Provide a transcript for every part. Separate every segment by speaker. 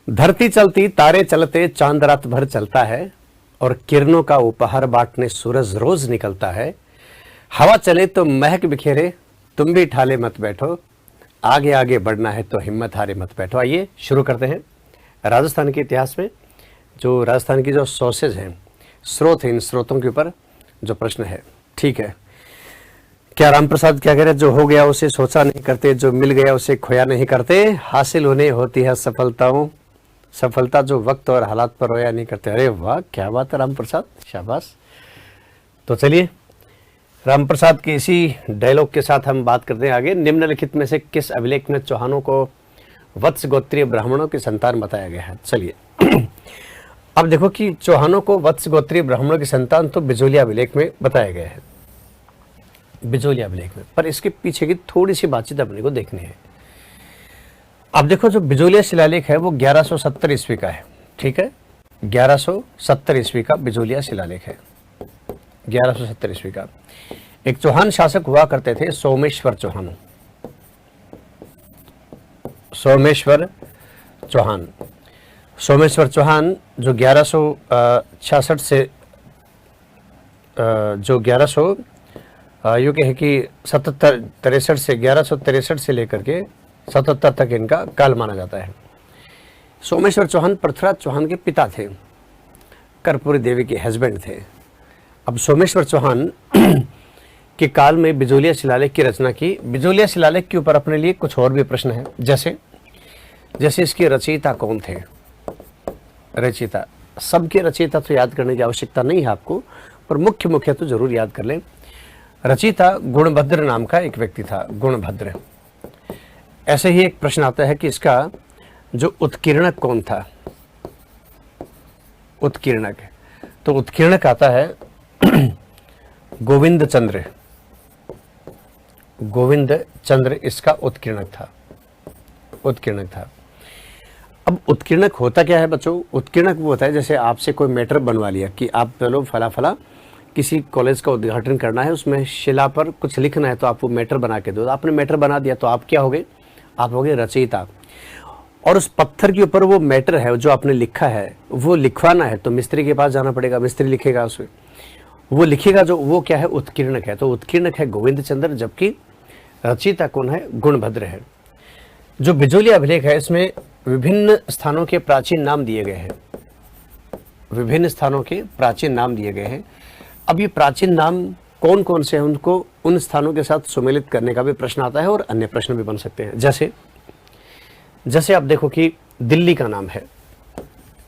Speaker 1: धरती चलती तारे चलते चांद रात भर चलता है और किरणों का उपहार बांटने सूरज रोज निकलता है। हवा चले तो महक बिखेरे, तुम भी ठाले मत बैठो, आगे आगे बढ़ना है तो हिम्मत हारे मत बैठो। आइए शुरू करते हैं। राजस्थान के इतिहास में जो राजस्थान की जो सोर्सेज हैं, स्रोत हैं, इन स्रोतों के ऊपर जो प्रश्न है, ठीक है। क्या राम प्रसाद क्या कह रहे, जो हो गया उसे सोचा नहीं करते, जो मिल गया उसे खोया नहीं करते, हासिल होने होती है सफलताओं, सफलता जो वक्त और हालात पर रोया नहीं करते। अरे वाह, क्या बात है राम प्रसाद, शाबाश। तो चलिए राम प्रसाद के इसी डायलॉग के साथ हम बात करते हैं आगे। निम्नलिखित में से किस अभिलेख में चौहानों को वत्स गोत्रीय ब्राह्मणों की संतान बताया गया है? चलिए अब देखो कि चौहानों को वत्स गोत्रीय ब्राह्मणों की संतान तो बिजोलिया अभिलेख में बताया गया है, बिजोलिया अभिलेख में, पर इसके पीछे की थोड़ी सी बातचीत अपने को देखनी है। अब देखो जो बिजोलिया शिलालेख है वो 1170 ईस्वी का है, ठीक है। 1170 ईस्वी का बिजोलिया शिलालेख है, 1170 ईस्वी का। एक चौहान शासक हुआ करते थे, सोमेश्वर चौहान। सोमेश्वर चौहान, सोमेश्वर चौहान जो 1166 से जो 1100 यूँ कहे कि 77-63 से 1163 से लेकर के 77 तक इनका काल माना जाता है। सोमेश्वर चौहान पृथ्वीराज चौहान के पिता थे, कर्पूरी देवी के हस्बैंड थे। अब सोमेश्वर चौहान के काल में बिजोलिया शिलालेख की रचना की। बिजोलिया शिलालेख के ऊपर अपने लिए कुछ और भी प्रश्न है, जैसे इसके रचयिता कौन थे। रचयिता, सबके रचयिता तो याद करने की आवश्यकता नहीं है आपको, पर मुख्य तो जरूर याद कर लें। रचयिता गुणभद्र नाम का एक व्यक्ति था, गुणभद्र। ऐसे ही एक प्रश्न आता है कि इसका जो उत्कीर्णक कौन था। उत्कीर्णक, तो उत्कीर्णक आता है गोविंद चंद्र। गोविंद चंद्र इसका उत्कीर्णक था, उत्कीर्णक था। अब उत्कीर्णक होता क्या है बच्चों? उत्कीर्णक वो होता है जैसे आपसे कोई मैटर बनवा लिया कि आप चलो फला किसी कॉलेज का उद्घाटन करना है, उसमें शिला पर कुछ लिखना है, तो आप वो मैटर बना के दो। आपने मैटर बना दिया तो आप क्या हो गए? आप हो गए रचयिता। और उस पत्थर के ऊपर वो मैटर है जो आपने लिखा है वो लिखवाना है, तो मिस्त्री के पास जाना पड़ेगा, मिस्त्री लिखेगा उसमें, वो लिखेगा जो, वो क्या है? उत्कीर्णक है। तो उत्कीर्णक है गोविंद चंद्र, जबकि रचयिता कौन है? गुणभद्र है। जो बिजोलिया अभिलेख है इसमें विभिन्न स्थानों के प्राचीन नाम दिए गए हैं, विभिन्न स्थानों के प्राचीन नाम दिए गए हैं। अब ये प्राचीन नाम कौन कौन से हैं, उनको उन स्थानों के साथ सुमेलित करने का भी प्रश्न आता है, और अन्य प्रश्न भी बन सकते हैं। जैसे आप देखो कि दिल्ली का नाम है,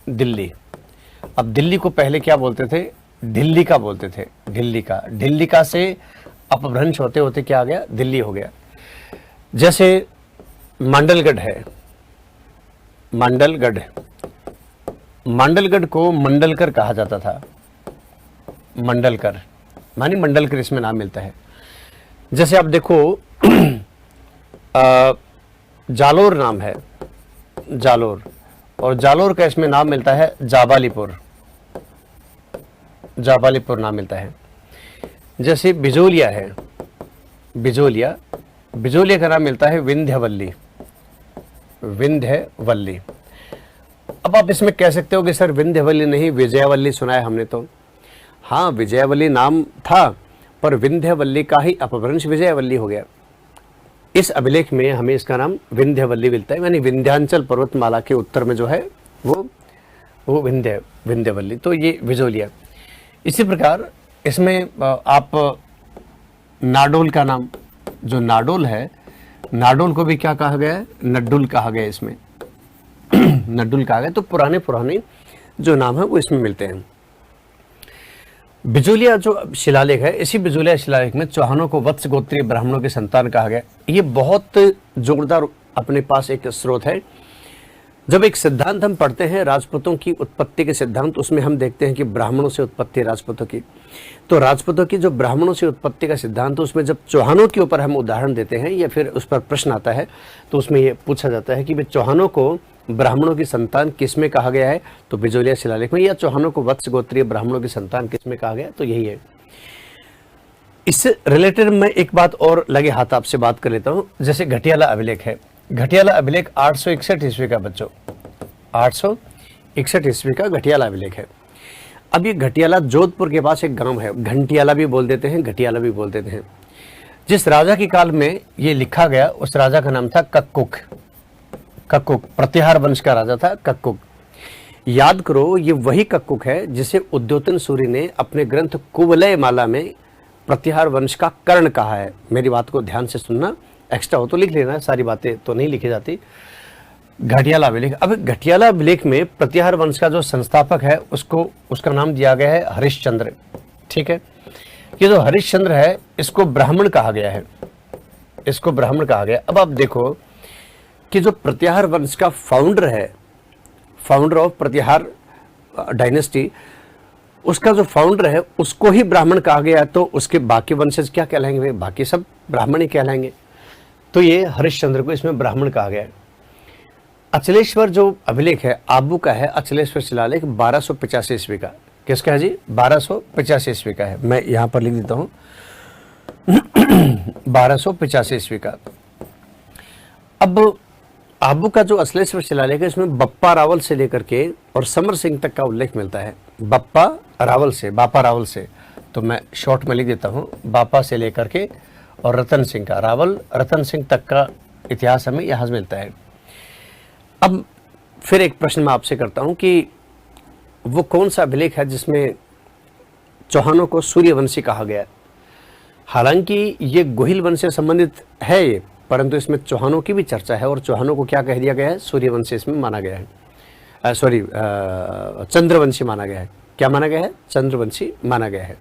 Speaker 1: दिल्ली। अब दिल्ली को पहले क्या बोलते थे? दिल्ली का बोलते थे, दिल्ली का से अपभ्रंश होते होते क्या आ गया? दिल्ली हो गया। जैसे मांडलगढ़ है, मांडलगढ़ को मंडलकर कहा जाता था, मंडलकर मानी मंडलकर इसमें नाम मिलता है। जैसे आप देखो जालोर नाम है, जालोर, और जालोर का इसमें नाम मिलता है जाबालीपुर, जाबालीपुर नाम मिलता है। जैसे बिजोलिया है, बिजोलिया का नाम मिलता है विंध्यवल्ली, विंध्यवल्ली। अब आप इसमें कह सकते हो कि सर विंध्यवल्ली नहीं, विजयवल्ली सुना है हमने तो। हाँ, विजयवल्ली नाम था, पर विंध्यवल्ली का ही अपभ्रंश विजयवल्ली हो गया। इस अभिलेख में हमें इसका नाम विंध्यवल्ली मिलता है, यानी विंध्यांचल पर्वतमाला के उत्तर में जो है वो विंध्यवल्ली। तो ये बिजोलिया। इसी प्रकार इसमें आप नाडोल का नाम, जो नाडोल है, नाडोल को भी क्या कहा गया है? नड्डुल कहा गया इसमें नड्डुल कहा गया। तो पुराने जो नाम है वो इसमें मिलते हैं। बिजोलिया जो शिलालेख है, इसी बिजोलिया शिलालेख में चौहानों को वत्स गोत्रीय ब्राह्मणों की संतान कहा गया। ये बहुत जोरदार अपने पास एक स्रोत है। जब एक सिद्धांत हम पढ़ते हैं राजपूतों की उत्पत्ति के सिद्धांत, उसमें हम देखते हैं कि ब्राह्मणों से उत्पत्ति है राजपूतों की। तो राजपूतों की जो ब्राह्मणों से उत्पत्ति का सिद्धांत, उसमें जब चौहानों के ऊपर हम उदाहरण देते हैं या फिर उस पर प्रश्न आता है, तो उसमें ये पूछा जाता है कि भाई चौहानों को ब्राह्मणों की संतान किस में कहा गया है? तो बिजोलिया शिलालेख में। या चौहानों को वत्स गोत्रीय ब्राह्मणों की संतान किस में कहा गया? तो यही है। इससे रिलेटेड मैं एक बात और लगे हाथ आपसे बात कर लेता हूं। जैसे घटियाला अभिलेख है, घटियाला अभिलेख 861 ईस्वी का बच्चों, 861 ईस्वी का घटियाला अभिलेख है। अब ये घटियाला जोधपुर के पास एक गांव है, घंटियाला भी बोल देते हैं, घटियाला भी बोल देते हैं। जिस राजा के काल में ये लिखा गया उस राजा का नाम था कक्कुक। कक्कुक प्रतिहार वंश का राजा था कक्कुक। याद करो, ये वही कक्कुक है जिसे उद्योतन सूरी ने अपने ग्रंथ कुवलय माला में प्रतिहार वंश का कर्ण कहा है। मेरी बात को ध्यान से सुनना, एक्स्ट्रा हो तो लिख लेना, सारी बातें तो नहीं लिखी जाती। घटियाला अभिलेख। अब घटियाला अभिलेख में प्रतिहार वंश का जो संस्थापक है उसका नाम दिया गया है हरिश्चंद्र। ठीक है, ये जो हरिश्चंद्र है इसको ब्राह्मण कहा गया है, इसको ब्राह्मण कहा गया। अब आप देखो कि जो प्रतिहार वंश का फाउंडर है, फाउंडर ऑफ प्रतिहार डायनेस्टी, उसका जो फाउंडर है उसको ही ब्राह्मण कहा गया, तो उसके बाकी वंशज क्या कहलाएंगे? बाकी सब ब्राह्मण ही कहलाएंगे। तो ये हरिश्चंद्र को इसमें ब्राह्मण कहा गया है। अचलेश्वर जो अभिलेख है आबू का है, अचलेश्वर शिलालेख 1285 ईस्वी का। किसका है जी? 1285 ईस्वी का है। मैं यहां पर लिख देता हूं 1285 ईस्वी का। अब आबू का जो अचलेश्वर शिलालेख है इसमें बप्पा रावल से लेकर के और समर सिंह तक का उल्लेख मिलता है। बप्पा रावल से, बापा रावल से, तो मैं शॉर्ट में लिख देता हूं बापा से लेकर के और रतन सिंह का, रावल रतन सिंह तक का इतिहास हमें यहाँ मिलता है। अब फिर एक प्रश्न मैं आपसे करता हूं कि वो कौन सा अभिलेख है जिसमें चौहानों को सूर्यवंशी कहा गया है? हालांकि ये गोहिल वंश से संबंधित है ये, परंतु इसमें चौहानों की भी चर्चा है और चौहानों को क्या कह दिया गया है? सूर्यवंशी इसमें माना गया है, चंद्रवंशी माना गया है। क्या माना गया है? चंद्रवंशी माना गया है।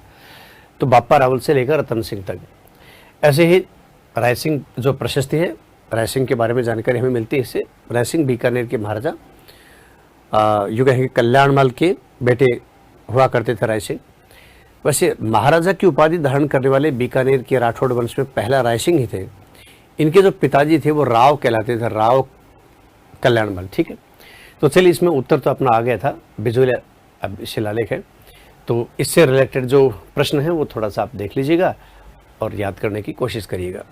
Speaker 1: तो बापा रावल से लेकर रतन सिंह तक। ऐसे ही रायसिंह जो प्रशस्ति है, रायसिंह के बारे में जानकारी हमें मिलती है इससे। रायसिंह बीकानेर के महाराजा यूं कहेंगे कल्याणमल के बेटे हुआ करते थे रायसिंह। वैसे महाराजा की उपाधि धारण करने वाले बीकानेर के राठौड़ वंश में पहला रायसिंह ही थे। इनके जो पिताजी थे वो राव कहलाते थे, राव कल्याणमल। ठीक है, तो चलिए इसमें उत्तर तो अपना आ गया था, बिजुला शिलालेख है। तो इससे रिलेटेड जो प्रश्न है वो थोड़ा सा आप देख लीजिएगा और याद करने की कोशिश करिएगा।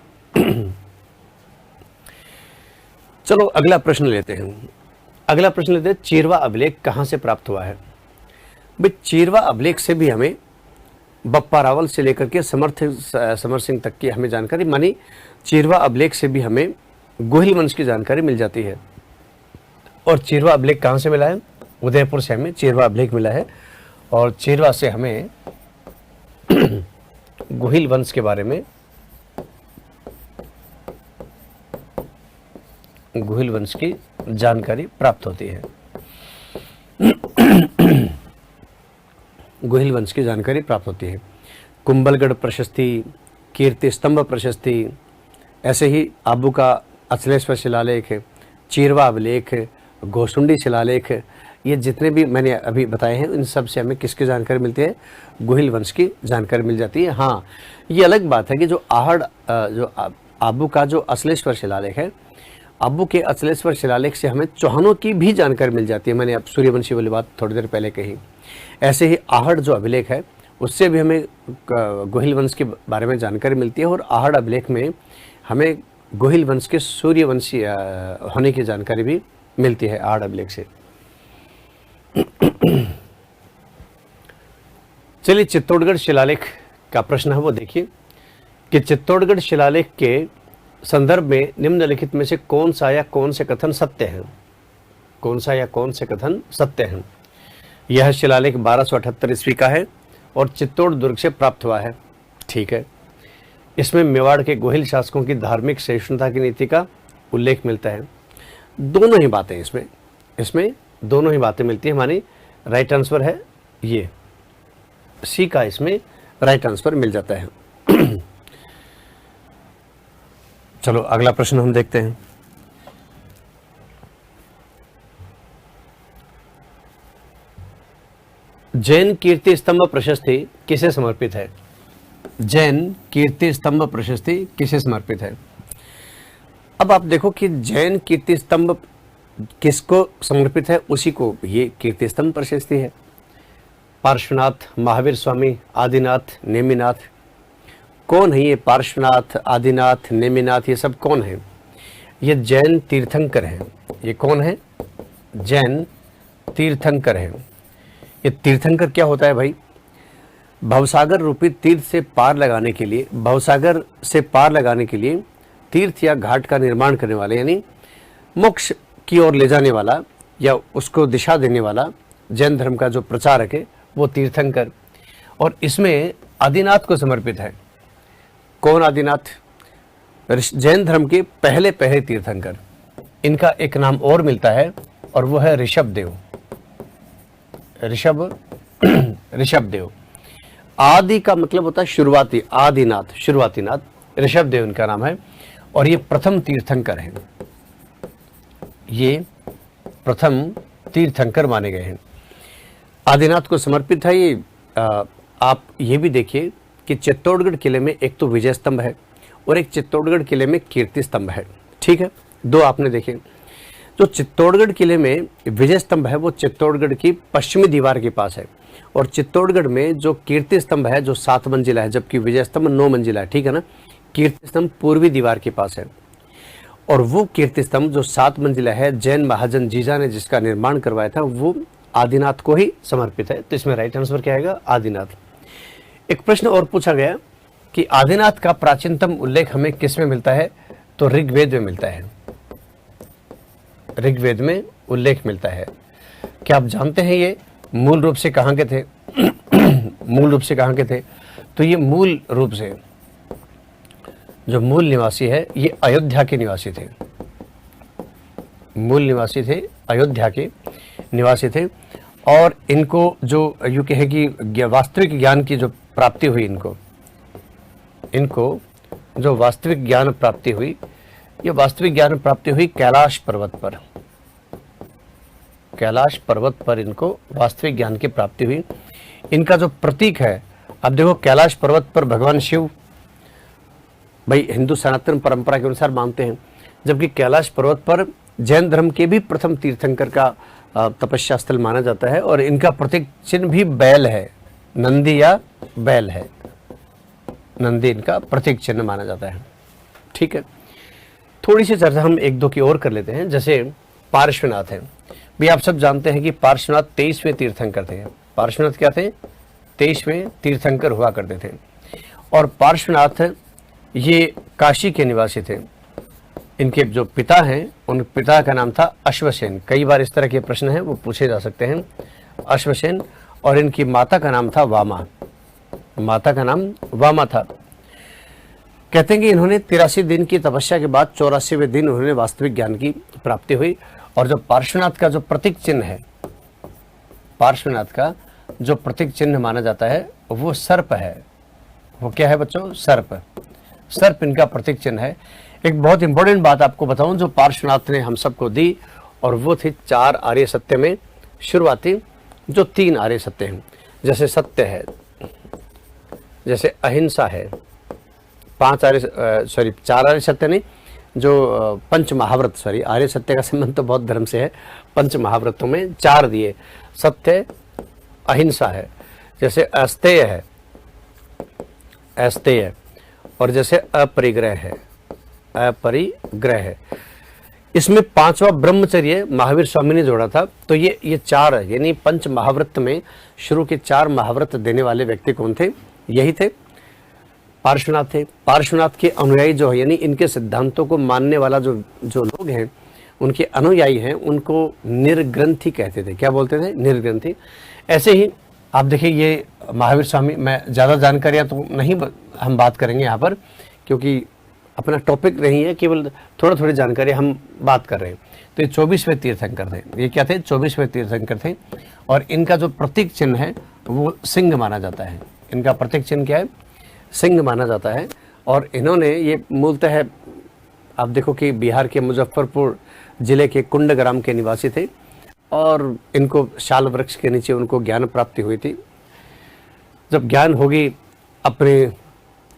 Speaker 1: चलो अगला प्रश्न लेते हैं। अगला प्रश्न लेते हैं, चीरवा अभिलेख कहाँ से प्राप्त हुआ है? भाई चीरवा अभिलेख से भी हमें बप्पा रावल से लेकर के समर सिंह तक की हमें जानकारी, मानी चीरवा अभिलेख से भी हमें गोहिल वंश की जानकारी मिल जाती है। और चीरवा अभिलेख कहाँ से मिला है? उदयपुर से हमें चीरवा अभिलेख मिला है और चीरवा से हमें गोहिल वंश के बारे में, गोहिल वंश की जानकारी प्राप्त होती है। गोहिल वंश की जानकारी प्राप्त होती है। कुंभलगढ़ प्रशस्ति, कीर्ति स्तंभ प्रशस्ति, ऐसे ही आबू का अचलेश्वर शिलालेख, चीरवा अभिलेख, घोसुंडी शिलालेख, ये जितने भी मैंने अभी बताए हैं इन सब से हमें किसकी जानकारी मिलती है? गोहिल वंश की जानकारी मिल जाती है। हाँ, ये अलग बात है कि जो आबू का जो अचलेश्वर शिलालेख है, आबू के अचलेश्वर शिलालेख से हमें चौहानों की भी जानकारी मिल जाती है। मैंने अब सूर्यवंशी वाली बात थोड़ी देर पहले कही। ऐसे ही आहड़ जो अभिलेख है उससे भी हमें गोहिल वंश के बारे में जानकारी मिलती है और आहड़ अभिलेख में हमें गोहिल वंश के सूर्यवंशी होने की जानकारी भी मिलती है आहड़ अभिलेख से। चलिए चित्तौड़गढ़ शिलालेख का प्रश्न है वो देखिए कि चित्तौड़गढ़ शिलालेख के संदर्भ में निम्नलिखित में से कौन सा या कौन से कथन सत्य हैं? कौन सा या कौन से कथन सत्य हैं? यह शिलालेख 1278 ईस्वी का है और चित्तौड़ दुर्ग से प्राप्त हुआ है। ठीक है, इसमें मेवाड़ के गोहिल शासकों की धार्मिक सहिष्णुता की नीति का उल्लेख मिलता है। दोनों ही बातें इसमें दोनों ही बातें मिलती है। मानी राइट आंसर है ये सी का, इसमें राइट आंसर मिल जाता है। चलो अगला प्रश्न हम देखते हैं। जैन कीर्ति स्तंभ प्रशस्ति किसे समर्पित है? जैन कीर्ति स्तंभ प्रशस्ति किसे समर्पित है? अब आप देखो कि जैन कीर्ति स्तंभ किसको समर्पित है, उसी को ये कीर्ति स्तंभ प्रशस्ति है। पार्श्वनाथ, महावीर स्वामी, आदिनाथ, नेमिनाथ, कौन है ये? पार्श्वनाथ, आदिनाथ, नेमिनाथ, ये सब कौन है? ये जैन तीर्थंकर हैं। ये कौन है? जैन तीर्थंकर हैं। ये तीर्थंकर क्या होता है भाई? भवसागर रूपी तीर्थ से पार लगाने के लिए, भवसागर से पार लगाने के लिए तीर्थ या घाट का निर्माण करने वाले, यानी मोक्ष की ओर ले जाने वाला या उसको दिशा देने वाला जैन धर्म का जो प्रचारक है वो तीर्थंकर। और इसमें आदिनाथ को समर्पित है। कौन आदिनाथ? जैन धर्म के पहले तीर्थंकर। इनका एक नाम और मिलता है और वो है ऋषभ देव। ऋषभ देव। आदि का मतलब होता है शुरुआती, आदिनाथ, शुरुआती नाथ। ऋषभ देव इनका नाम है और ये प्रथम तीर्थंकर हैं। ये प्रथम तीर्थंकर माने गए हैं। आदिनाथ को समर्पित है ये। आप ये भी देखिए कि चित्तौड़गढ़ किले में एक तो विजय स्तंभ है और एक चित्तौड़गढ़ किले में कीर्ति स्तंभ है। ठीक है, दो आपने देखे। जो चित्तौड़गढ़ किले में विजय स्तंभ है वो चित्तौड़गढ़ की पश्चिमी दीवार के पास है और चित्तौड़गढ़ में जो कीर्ति स्तंभ है जो 7 मंजिला है, जबकि विजय स्तंभ 9 मंजिला है। ठीक है ना? कीर्ति स्तंभ पूर्वी दीवार के पास है और वो कीर्ति स्तंभ जो 7 मंजिला है, जैन महाजन जीजा ने जिसका निर्माण करवाया था, वो आदिनाथ को ही समर्पित है। तो इसमें राइट आंसर क्या आएगा? आदिनाथ। एक प्रश्न और पूछा गया कि आदिनाथ का प्राचीनतम उल्लेख हमें किस में मिलता है? तो ऋग्वेद में मिलता है। ऋग्वेद में उल्लेख मिलता है। क्या आप जानते हैं ये मूल रूप से कहाँ के थे? मूल रूप से कहाँ के थे? तो ये मूल रूप से जो मूल निवासी है ये अयोध्या के निवासी थे। मूल निवासी थे, अयोध्या के निवासी थे। और इनको जो यूँ कहे कि वास्तविक ज्ञान की जो प्राप्ति हुई, इनको जो वास्तविक ज्ञान प्राप्ति हुई, ये वास्तविक ज्ञान प्राप्ति हुई कैलाश पर्वत पर। कैलाश पर्वत पर इनको वास्तविक ज्ञान की प्राप्ति हुई। इनका जो प्रतीक है, अब देखो कैलाश पर्वत पर भगवान शिव भाई हिंदू सनातन परंपरा के अनुसार मानते हैं, जबकि कैलाश पर्वत पर जैन धर्म के भी प्रथम तीर्थंकर का तपस्या स्थल माना जाता है और इनका प्रतीक चिन्ह भी बैल है, नंदी या बैल है। नंदी इनका प्रतीक चिन्ह माना जाता है। ठीक है, थोड़ी सी चर्चा हम एक दो की और कर लेते हैं। जैसे पार्श्वनाथ है भी, आप सब जानते हैं कि पार्श्वनाथ 23वें तीर्थंकर थे। पार्श्वनाथ क्या थे? 23वें तीर्थंकर हुआ करते थे। और पार्श्वनाथ ये काशी के निवासी थे। इनके जो पिता हैं, उन पिता का नाम था अश्वसेन। कई बार इस तरह के प्रश्न हैं वो पूछे जा सकते हैं। अश्वसेन। और इनकी माता का नाम था वामा। माता का नाम वामा था। कहते हैं कि इन्होंने 83 दिन की तपस्या के बाद 84वें दिन उन्होंने वास्तविक ज्ञान की प्राप्ति हुई। और जो पार्श्वनाथ का जो प्रतीक चिन्ह है, पार्श्वनाथ का जो प्रतीक चिन्ह माना जाता है वो सर्प है। वो क्या है बच्चों? सर्प। सर्प इनका प्रतीक चिन्ह है। एक बहुत इंपॉर्टेंट बात आपको बताऊं जो पार्श्वनाथ ने हम सबको दी, और वो थी 4 आर्य सत्य में शुरुआती जो 3 आर्य सत्य हैं। जैसे सत्य है, जैसे अहिंसा है, 4 आर्य सत्य नहीं, जो पंच महाव्रत, आर्य सत्य का संबंध तो बहुत धर्म से है। पंच महाव्रतों में 4 दिए। सत्य, अहिंसा है, जैसे अस्तेय है, अस्तेय, और जैसे अपरिग्रह है, अपरिग्रह है। इसमें 5वां ब्रह्मचर्य महावीर स्वामी ने जोड़ा था। तो ये 4 है, यानी पंच महाव्रत में शुरू के 4 महाव्रत देने वाले व्यक्ति कौन थे? यही थे, पार्श्वनाथ थे। पार्श्वनाथ के अनुयायी जो है, यानी इनके सिद्धांतों को मानने वाला जो लोग हैं, उनके अनुयायी हैं, उनको निर्ग्रंथी कहते थे। क्या बोलते थे? निर्ग्रंथी। ऐसे ही आप देखिए ये महावीर स्वामी, मैं ज़्यादा जानकारियाँ तो नहीं हम बात करेंगे यहाँ पर, क्योंकि अपना टॉपिक नहीं है, केवल थोड़ी जानकारी हम बात कर रहे हैं। तो ये 24वें तीर्थंकर थे। ये क्या थे? 24वें तीर्थंकर थे। और इनका जो प्रतीक चिन्ह है वो सिंह माना जाता है। इनका प्रतीक चिन्ह क्या है? सिंह माना जाता है। और इन्होंने ये मूलतः आप देखो कि बिहार के मुजफ्फरपुर जिले के कुंडग्राम के निवासी थे और इनको शाल वृक्ष के नीचे उनको ज्ञान प्राप्ति हुई थी। जब ज्ञान होगी, अपने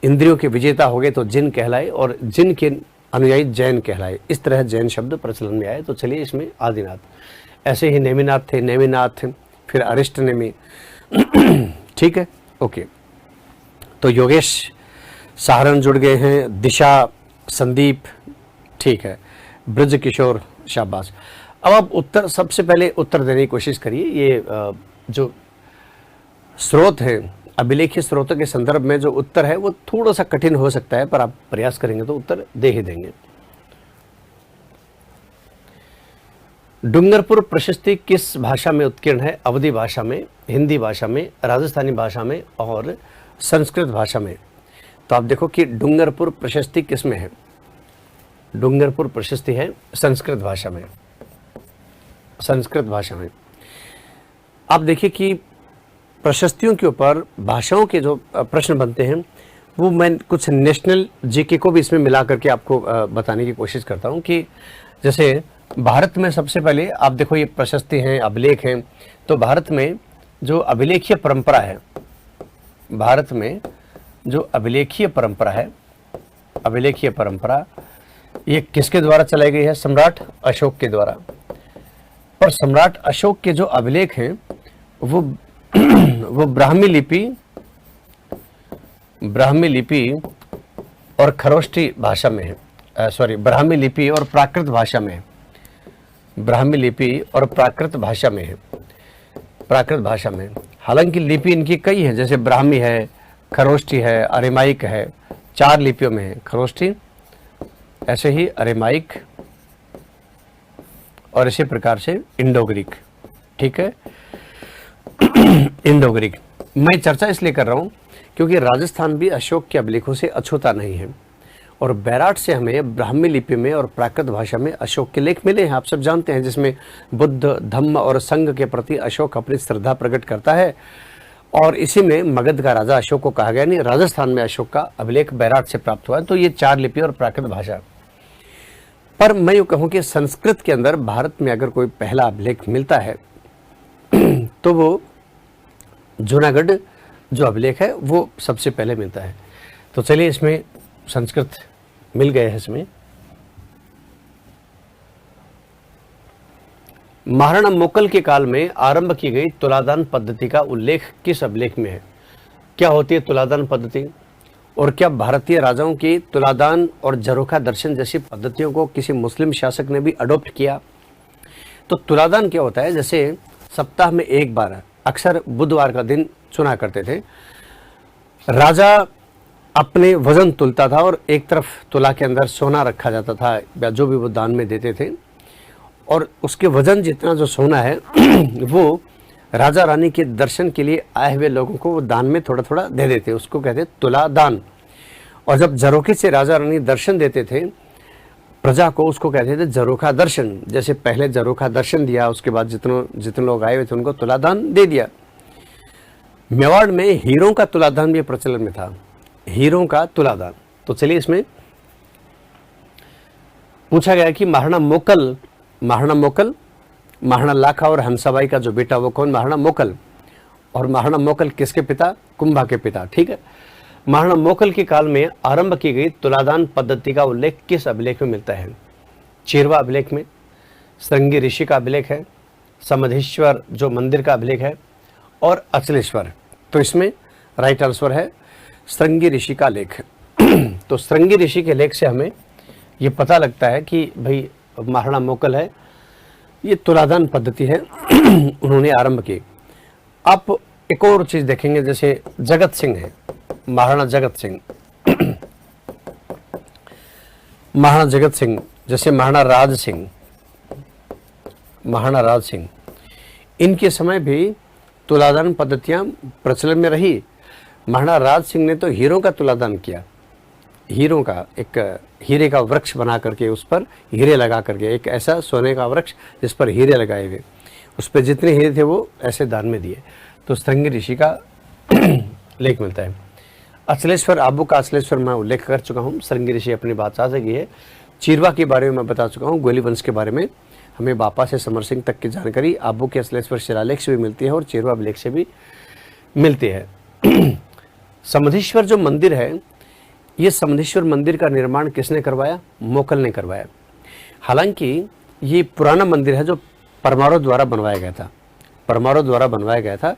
Speaker 1: इंद्रियों के विजेता हो गए तो जिन कहलाए और जिन के अनुयायी जैन कहलाए। इस तरह जैन शब्द प्रचलन में आए। तो चलिए इसमें आदिनाथ। ऐसे ही नेमिनाथ थे, नेमिनाथ, फिर अरिष्ट नेमि। ठीक है, ओके। तो योगेश सहारण जुड़ गए हैं, दिशा, संदीप, ठीक है, ब्रज किशोर, शाबाश। अब आप उत्तर, सबसे पहले उत्तर देने की कोशिश करिए। ये जो स्रोत है, अभिलेखीय स्रोतों के संदर्भ में जो उत्तर है वो थोड़ा सा कठिन हो सकता है, पर आप प्रयास करेंगे तो उत्तर दे ही देंगे। डूंगरपुर प्रशस्ति किस भाषा में उत्कीर्ण है? अवधी भाषा में, हिंदी भाषा में, राजस्थानी भाषा में और संस्कृत भाषा में। तो आप देखो कि डूंगरपुर प्रशस्ति किस में है? डूंगरपुर प्रशस्ति है संस्कृत भाषा में, संस्कृत भाषा में। आप देखिए कि प्रशस्तियों के ऊपर भाषाओं के जो प्रश्न बनते हैं वो मैं कुछ नेशनल जीके को भी इसमें मिला करके आपको बताने की कोशिश करता हूं कि जैसे भारत में सबसे पहले आप देखो ये प्रशस्ति हैं, अभिलेख हैं, तो भारत में जो अभिलेखीय परंपरा है, भारत में जो अभिलेखीय परंपरा है, अभिलेखीय परंपरा ये किसके द्वारा चलाई गई है? सम्राट अशोक के द्वारा। पर सम्राट अशोक के जो अभिलेख हैं वो ब्राह्मी लिपि और खरोष्ठी भाषा में है, सॉरी ब्राह्मी लिपि और प्राकृत भाषा में है, ब्राह्मी लिपि और प्राकृत भाषा में है, प्राकृत भाषा में। हालांकि लिपि इनकी कई है, जैसे ब्राह्मी है, खरोष्ठी है, अरेमाइक है, 4 लिपियों में है खरोष्ठी, ऐसे ही अरेमाइक और इसी प्रकार से इंडो ग्रीक। ठीक है, इंडो ग्रीक। मैं चर्चा इसलिए कर रहा हूं क्योंकि राजस्थान भी अशोक के अभिलेखों से अछूता नहीं है और बैराट से हमें ब्राह्मी लिपि में और प्राकृत भाषा में अशोक के लेख मिले हैं, आप सब जानते हैं, जिसमें बुद्ध, धम्म और संघ के प्रति अशोक अपनी श्रद्धा प्रकट करता है। और इसी में मगध का राजा अशोक को कहा गया, नहीं, राजस्थान में अशोक का अभिलेख बैराट से प्राप्त हुआ है। तो ये 4 लिपि और प्राकृत भाषा। पर मैं यूँ कहूँ कि संस्कृत के अंदर भारत में अगर कोई पहला अभिलेख मिलता है तो वो जूनागढ़ जो अभिलेख है वो सबसे पहले मिलता है। तो चलिए इसमें संस्कृत मिल गए हैं। इसमें महाराणा मोकल के काल में आरंभ की गई तुलादान पद्धति का उल्लेख किस अभिलेख में है? क्या होती है तुलादान पद्धति और क्या भारतीय राजाओं की तुलादान और झरोखा दर्शन जैसी पद्धतियों को किसी मुस्लिम शासक ने भी अडॉप्ट किया? तो तुलादान क्या होता है? जैसे सप्ताह में एक बार, अक्सर बुधवार का दिन चुना करते थे, राजा अपने वजन तुलता था और एक तरफ तुला के अंदर सोना रखा जाता था या जो भी वो दान में देते थे, और उसके वजन जितना जो सोना है वो राजा रानी के दर्शन के लिए आए हुए लोगों को वो दान में थोड़ा थोड़ा दे देते, उसको कहते तुला दान। और जब झरोखे से राजा रानी दर्शन देते थे प्रजा को, उसको कहते थे झरोखा दर्शन। जैसे पहले झरोखा दर्शन दिया, उसके बाद जितने लोग आए हुए थे उनको तुलादान दे दिया। मेवाड़ में हीरों का तुलादान भी प्रचलन में था, हीरों का तुलादान। तो चलिए इसमें पूछा गया कि महाराणा मोकल, महाराणा लाखा और हंसाबाई का जो बेटा वो कौन? महाराणा मोकल। और महाराणा मोकल किसके पिता? कुंभा के पिता। ठीक है, महाराणा मोकल के काल में आरंभ की गई तुलादान पद्धति का उल्लेख किस अभिलेख में मिलता है? चीरवा अभिलेख में, श्रृंगी ऋषि का अभिलेख है, समधेश्वर जो मंदिर का अभिलेख है, और अचलेश्वर। तो इसमें राइट आंसर है श्रृंगी ऋषि का लेख। तो श्रृंगी ऋषि के लेख से हमें ये पता लगता है कि भाई महाराणा मोकल है, ये तुलादान पद्धति है उन्होंने आरंभ की। आप एक और चीज देखेंगे, जैसे जगत सिंह है, महाराणा जगत सिंह महाराणा जगत सिंह, जैसे महाराणा राज सिंह, इनके समय भी तुलादान पद्धतियां प्रचलन में रही। महाराणा राज सिंह ने तो हीरों का तुलादान किया, हीरों का, एक हीरे का वृक्ष बना करके उस पर हीरे लगा करके, एक ऐसा सोने का वृक्ष जिस पर हीरे लगाए हुए, उस पर जितने हीरे थे वो ऐसे दान में दिए। तो श्रृंगी ऋषि का लेख मिलता है। अचलेश्वर, आबू का अचलेश्वर मैं उल्लेख कर चुका हूँ, श्रृंगी ऋषि अपनी बात साझा की है। चीरवा के बारे में मैं बता चुका हूँ, गोली वंश के बारे में हमें बापा से समर सिंह तक की जानकारी आबू के अचलेश्वर शिलालेख से भी मिलती है और चीरवा अभिलेख से भी मिलती है। समधेश्वर जो मंदिर है, ये समधेश्वर मंदिर का निर्माण किसने करवाया? मोकल ने करवाया। हालांकि ये पुराना मंदिर है जो परमारों द्वारा बनवाया गया था,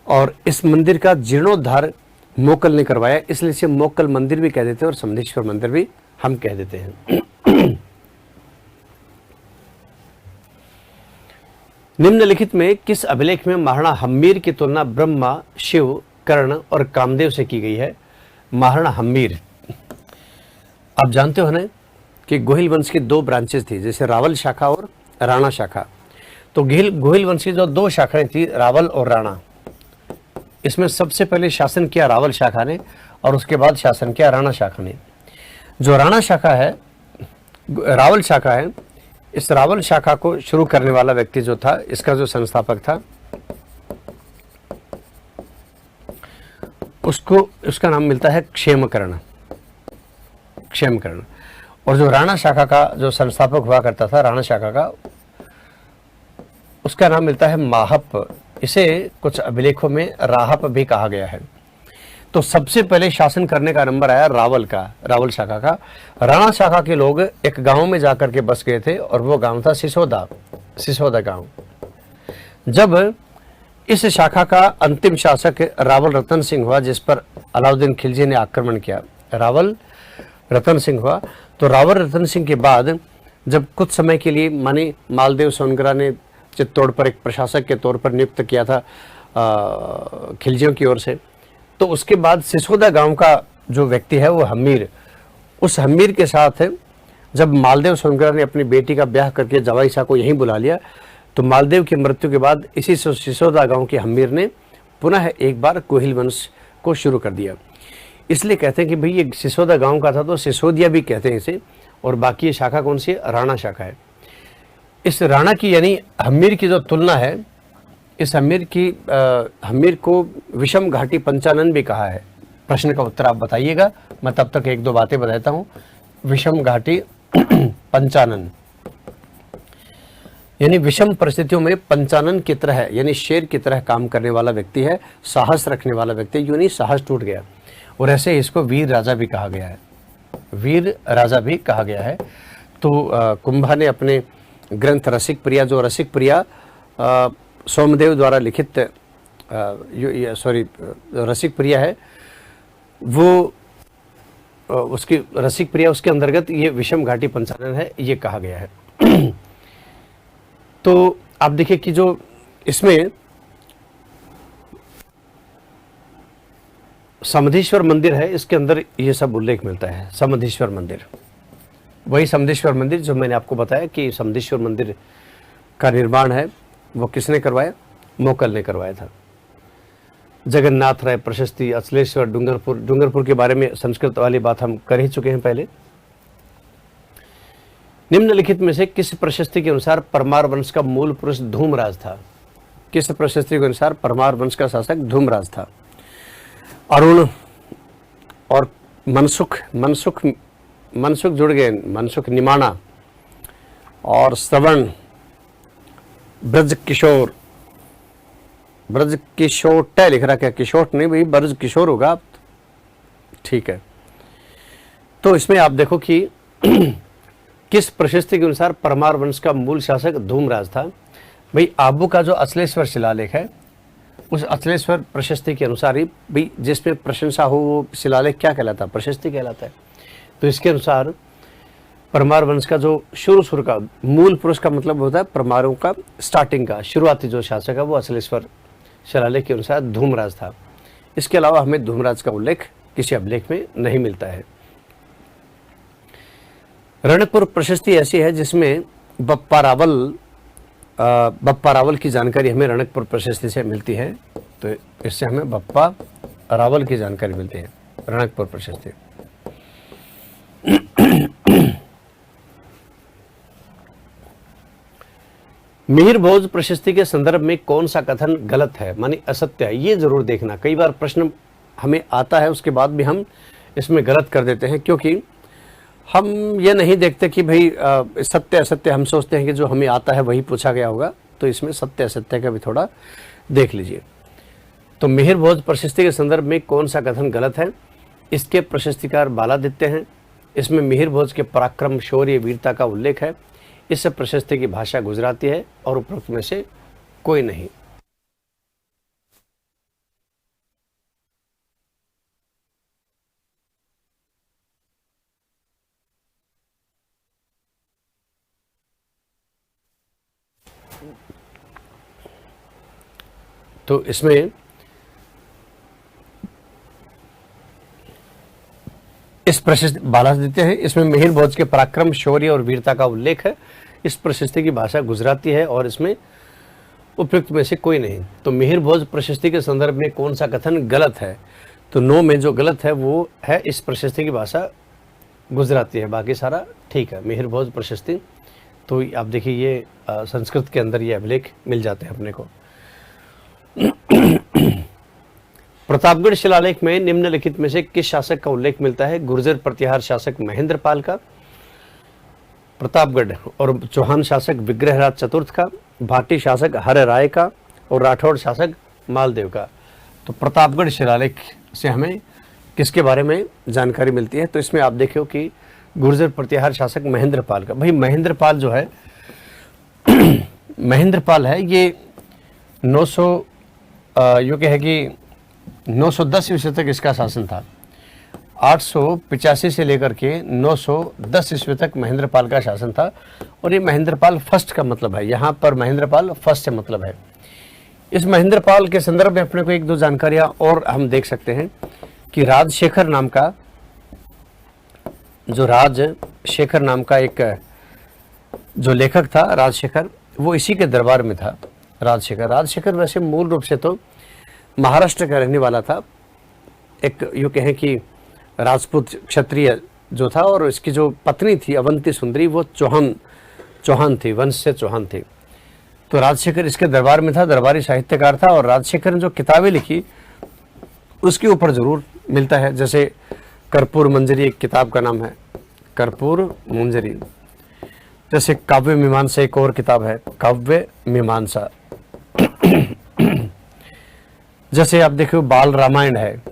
Speaker 1: और इस मंदिर का जीर्णोद्धार मोकल ने करवाया, इसलिए इसे मोकल मंदिर भी कह देते हैं और समधेश्वर मंदिर भी हम कह देते हैं। निम्नलिखित में किस अभिलेख में महाराणा हम्मीर की तुलना ब्रह्मा, शिव, कर्ण और कामदेव से की गई है? महाराणा हम्मीर, आप जानते हो ना कि गोहिल वंश की दो ब्रांचेस थी, जैसे रावल शाखा और राणा शाखा। तो गोहिल वंश की जो दो शाखाएं थी, रावल और राणा, इसमें सबसे पहले शासन किया रावल शाखा ने और उसके बाद शासन किया राणा शाखा ने। जो राणा शाखा है, रावल शाखा है, इस रावल शाखा को शुरू करने वाला व्यक्ति जो था, इसका जो संस्थापक था, उसका नाम मिलता है क्षेमकर्ण। और जो राणा शाखा का जो संस्थापक हुआ करता था, राणा शाखा का, उसका नाम मिलता है माहप। इसे कुछ अभिलेखों में राहप भी कहा गया है। तो सबसे पहले शासन करने का नंबर आया रावल शाखा का। राणा शाखा के लोग एक गांव में जाकर के बस गए थे और वो गांव था सिसोदा गांव। जब इस शाखा का अंतिम शासक रावल रतन सिंह हुआ, जिस पर अलाउद्दीन खिलजी ने आक्रमण किया, रावल रतन सिंह हुआ, तो रावल रतन सिंह के बाद जब कुछ समय के लिए माने मालदेव सोनगरा ने चित्तौड़ पर एक प्रशासक के तौर पर नियुक्त किया था खिलजियों की ओर से, तो उसके बाद सिसोदा गांव का जो व्यक्ति है वो हम्मीर, उस हम्मीर के साथ जब मालदेव सोनगरा ने अपनी बेटी का ब्याह करके जवाई शाह को यहीं बुला लिया, तो मालदेव की मृत्यु के बाद इसी सिसोदा गांव के हम्मीर ने पुनः एक बार गोहिल वंश को शुरू कर दिया। इसलिए कहते हैं कि भाई ये सिसोदा गांव का था, तो सिसोदिया भी कहते हैं इसे। और बाकी ये शाखा कौन सी है? राणा शाखा है। इस राणा की यानी हम्मीर की जो तुलना है, इस हम्मीर को विषम घाटी पंचानन भी कहा है। प्रश्न का उत्तर आप बताइएगा, मैं तब तक एक दो बातें बताता हूं। विषम घाटी पंचानन यानी विषम परिस्थितियों में पंचानन की तरह, यानी शेर की तरह काम करने वाला व्यक्ति है, साहस रखने वाला व्यक्ति। यूं नहीं, साहस टूट गया। और ऐसे इसको वीर राजा भी कहा गया है, वीर राजा भी कहा गया है। तो कुंभा ने अपने ग्रंथ रसिक प्रिया, जो रसिक प्रिया सोमदेव द्वारा लिखित रसिक प्रिया है, वो उसकी रसिक प्रिया, उसके अंतर्गत ये विषम घाटी पंचानन है, ये कहा गया है। तो आप देखिए कि जो इसमें समधेश्वर मंदिर है, इसके अंदर ये सब उल्लेख मिलता है। समधेश्वर मंदिर, वही समधेश्वर मंदिर जो मैंने आपको बताया कि समधेश्वर मंदिर का निर्माण है, वो किसने करवाया? मोकल ने करवाया था। जगन्नाथ राय प्रशस्ति, अचलेश्वर, डूंगरपुर के बारे में संस्कृत वाली बात हम कर ही चुके हैं पहले। निम्नलिखित में से किस प्रशस्ति के अनुसार परमार वंश का मूल पुरुष धूमराज था? किस प्रशस्ति के अनुसार परमार वंश का शासक धूमराज था? अरुण और मनसुख जुड़ गए, मनसुख निमाणा और श्रवण, ब्रज किशोर लिख रहा, क्या किशोर नहीं भाई, ब्रज किशोर होगा। ठीक है। तो इसमें आप देखो कि किस प्रशस्ति के अनुसार परमार वंश का मूल शासक धूमराज था। भाई आबू का जो अचलेश्वर शिलालेख है, उस अचलेश्वर प्रशस्ति के अनुसार ही भाई जिसमें प्रशंसा हो वो शिलालेख क्या कहलाता है? प्रशस्ति कहलाता है। तो इसके अनुसार परमार वंश का जो शुरू का मूल पुरुष का मतलब होता है परमारों का स्टार्टिंग का शुरुआती जो शासक है, वो अचलेश्वर शिलालेख के अनुसार धूमराज था। इसके अलावा हमें धूमराज का उल्लेख किसी अभिलेख में नहीं मिलता है। रणकपुर प्रशस्ति ऐसी है जिसमें बप्पा रावल की जानकारी हमें रणकपुर प्रशस्ति से मिलती है। तो इससे हमें बप्पा रावल की जानकारी मिलती है, रणकपुर प्रशस्ति। मिहिर भोज प्रशस्ति के संदर्भ में कौन सा कथन गलत है, मानी असत्य है? ये जरूर देखना। कई बार प्रश्न हमें आता है, उसके बाद भी हम इसमें गलत कर देते हैं, क्योंकि हम ये नहीं देखते कि भाई सत्य असत्य। हम सोचते हैं कि जो हमें आता है वही पूछा गया होगा। तो इसमें सत्य असत्य का भी थोड़ा देख लीजिए। तो मिहिर भोज प्रशस्ति के संदर्भ में कौन सा कथन गलत है? इसके प्रशस्तिकार बालादित्य हैं। इसमें मिहिर भोज के पराक्रम, शौर्य, वीरता का उल्लेख है। इस प्रशस्ति की भाषा गुजराती है और उपरोक्त में से कोई नहीं। तो इसमें इस प्रशस्ति बालादित्य है, इसमें मिहिर भोज के पराक्रम, शौर्य और वीरता का उल्लेख है। इस प्रशस्ति की भाषा गुजराती है और इसमें उपयुक्त में से कोई नहीं। तो मिहिर भोज प्रशस्ति के संदर्भ में कौन सा कथन गलत है? तो 9 में जो गलत है वो है इस प्रशस्ति की भाषा गुजराती है, बाकी सारा ठीक है। मिहिर भोज प्रशस्ति, तो आप देखिए ये संस्कृत के अंदर ये अभिलेख मिल जाते हैं अपने को। प्रतापगढ़ शिलालेख में निम्नलिखित में से किस शासक का उल्लेख मिलता है? गुर्जर प्रतिहार शासक महेंद्रपाल का, प्रतापगढ़ और चौहान शासक विग्रहराज चतुर्थ का, भाटी शासक हर राय का और राठौड़ शासक मालदेव का। तो प्रतापगढ़ शिलालेख से हमें किसके बारे में जानकारी मिलती है? तो इसमें आप देखो कि गुर्जर प्रतिहार शासक महेंद्रपाल का। भाई महेंद्रपाल जो है महेंद्रपाल है, ये 900 यूँ कहे कि 910 ईस्वी तक इसका शासन था। 885 से लेकर के 910 ईस्वी तक महेंद्रपाल का शासन था। और ये महेंद्रपाल फर्स्ट का मतलब है, यहाँ पर महेंद्रपाल फर्स्ट से मतलब है। इस महेंद्रपाल के संदर्भ में अपने को एक दो जानकारियां और हम देख सकते हैं कि राजशेखर नाम का एक जो लेखक था राजशेखर, वो इसी के दरबार में था। राजशेखर वैसे मूल रूप से तो महाराष्ट्र का रहने वाला था, एक यूँ कहें कि राजपूत क्षत्रिय जो था, और इसकी जो पत्नी थी अवंती सुंदरी वो चौहान थी, वंश से चौहान थी। तो राजशेखर इसके दरबार में था, दरबारी साहित्यकार था। और राजशेखर ने जो किताबें लिखी उसके ऊपर जरूर मिलता है, जैसे कर्पूर मंजरी एक किताब का नाम है, कर्पूर मंजरी। जैसे काव्य मीमांसा एक और किताब है, काव्य मीमांसा। जैसे आप देखो बाल रामायण है,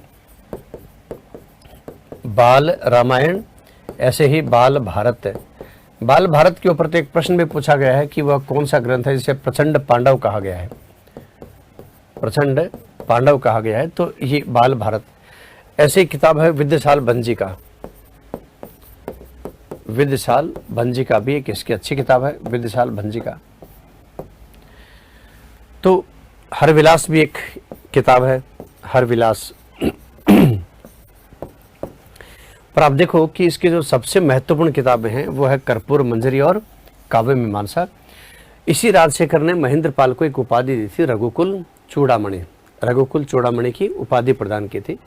Speaker 1: बाल रामायण, ऐसे ही बाल भारत है। बाल भारत के ऊपर तो एक प्रश्न भी पूछा गया है कि वह कौन सा ग्रंथ है जिसे प्रचंड पांडव कहा गया है, प्रचंड पांडव कहा गया है, तो ये बाल भारत। ऐसे ही किताब है विद्यासाल भंजी का, विद्यासाल भंजी का भी एक इसकी अच्छी किताब है, विद्यासाल भंजी का। तो हरविलास भी एक किताब है, हरविलास। पर आप देखो कि इसकी जो सबसे महत्वपूर्ण किताबें हैं वो है कर्पूर मंजरी और काव्य मीमांसा। इसी राजशेखर ने महेंद्रपाल को एक उपाधि दी थी, रघुकुल चूड़ामणि की उपाधि प्रदान की थी।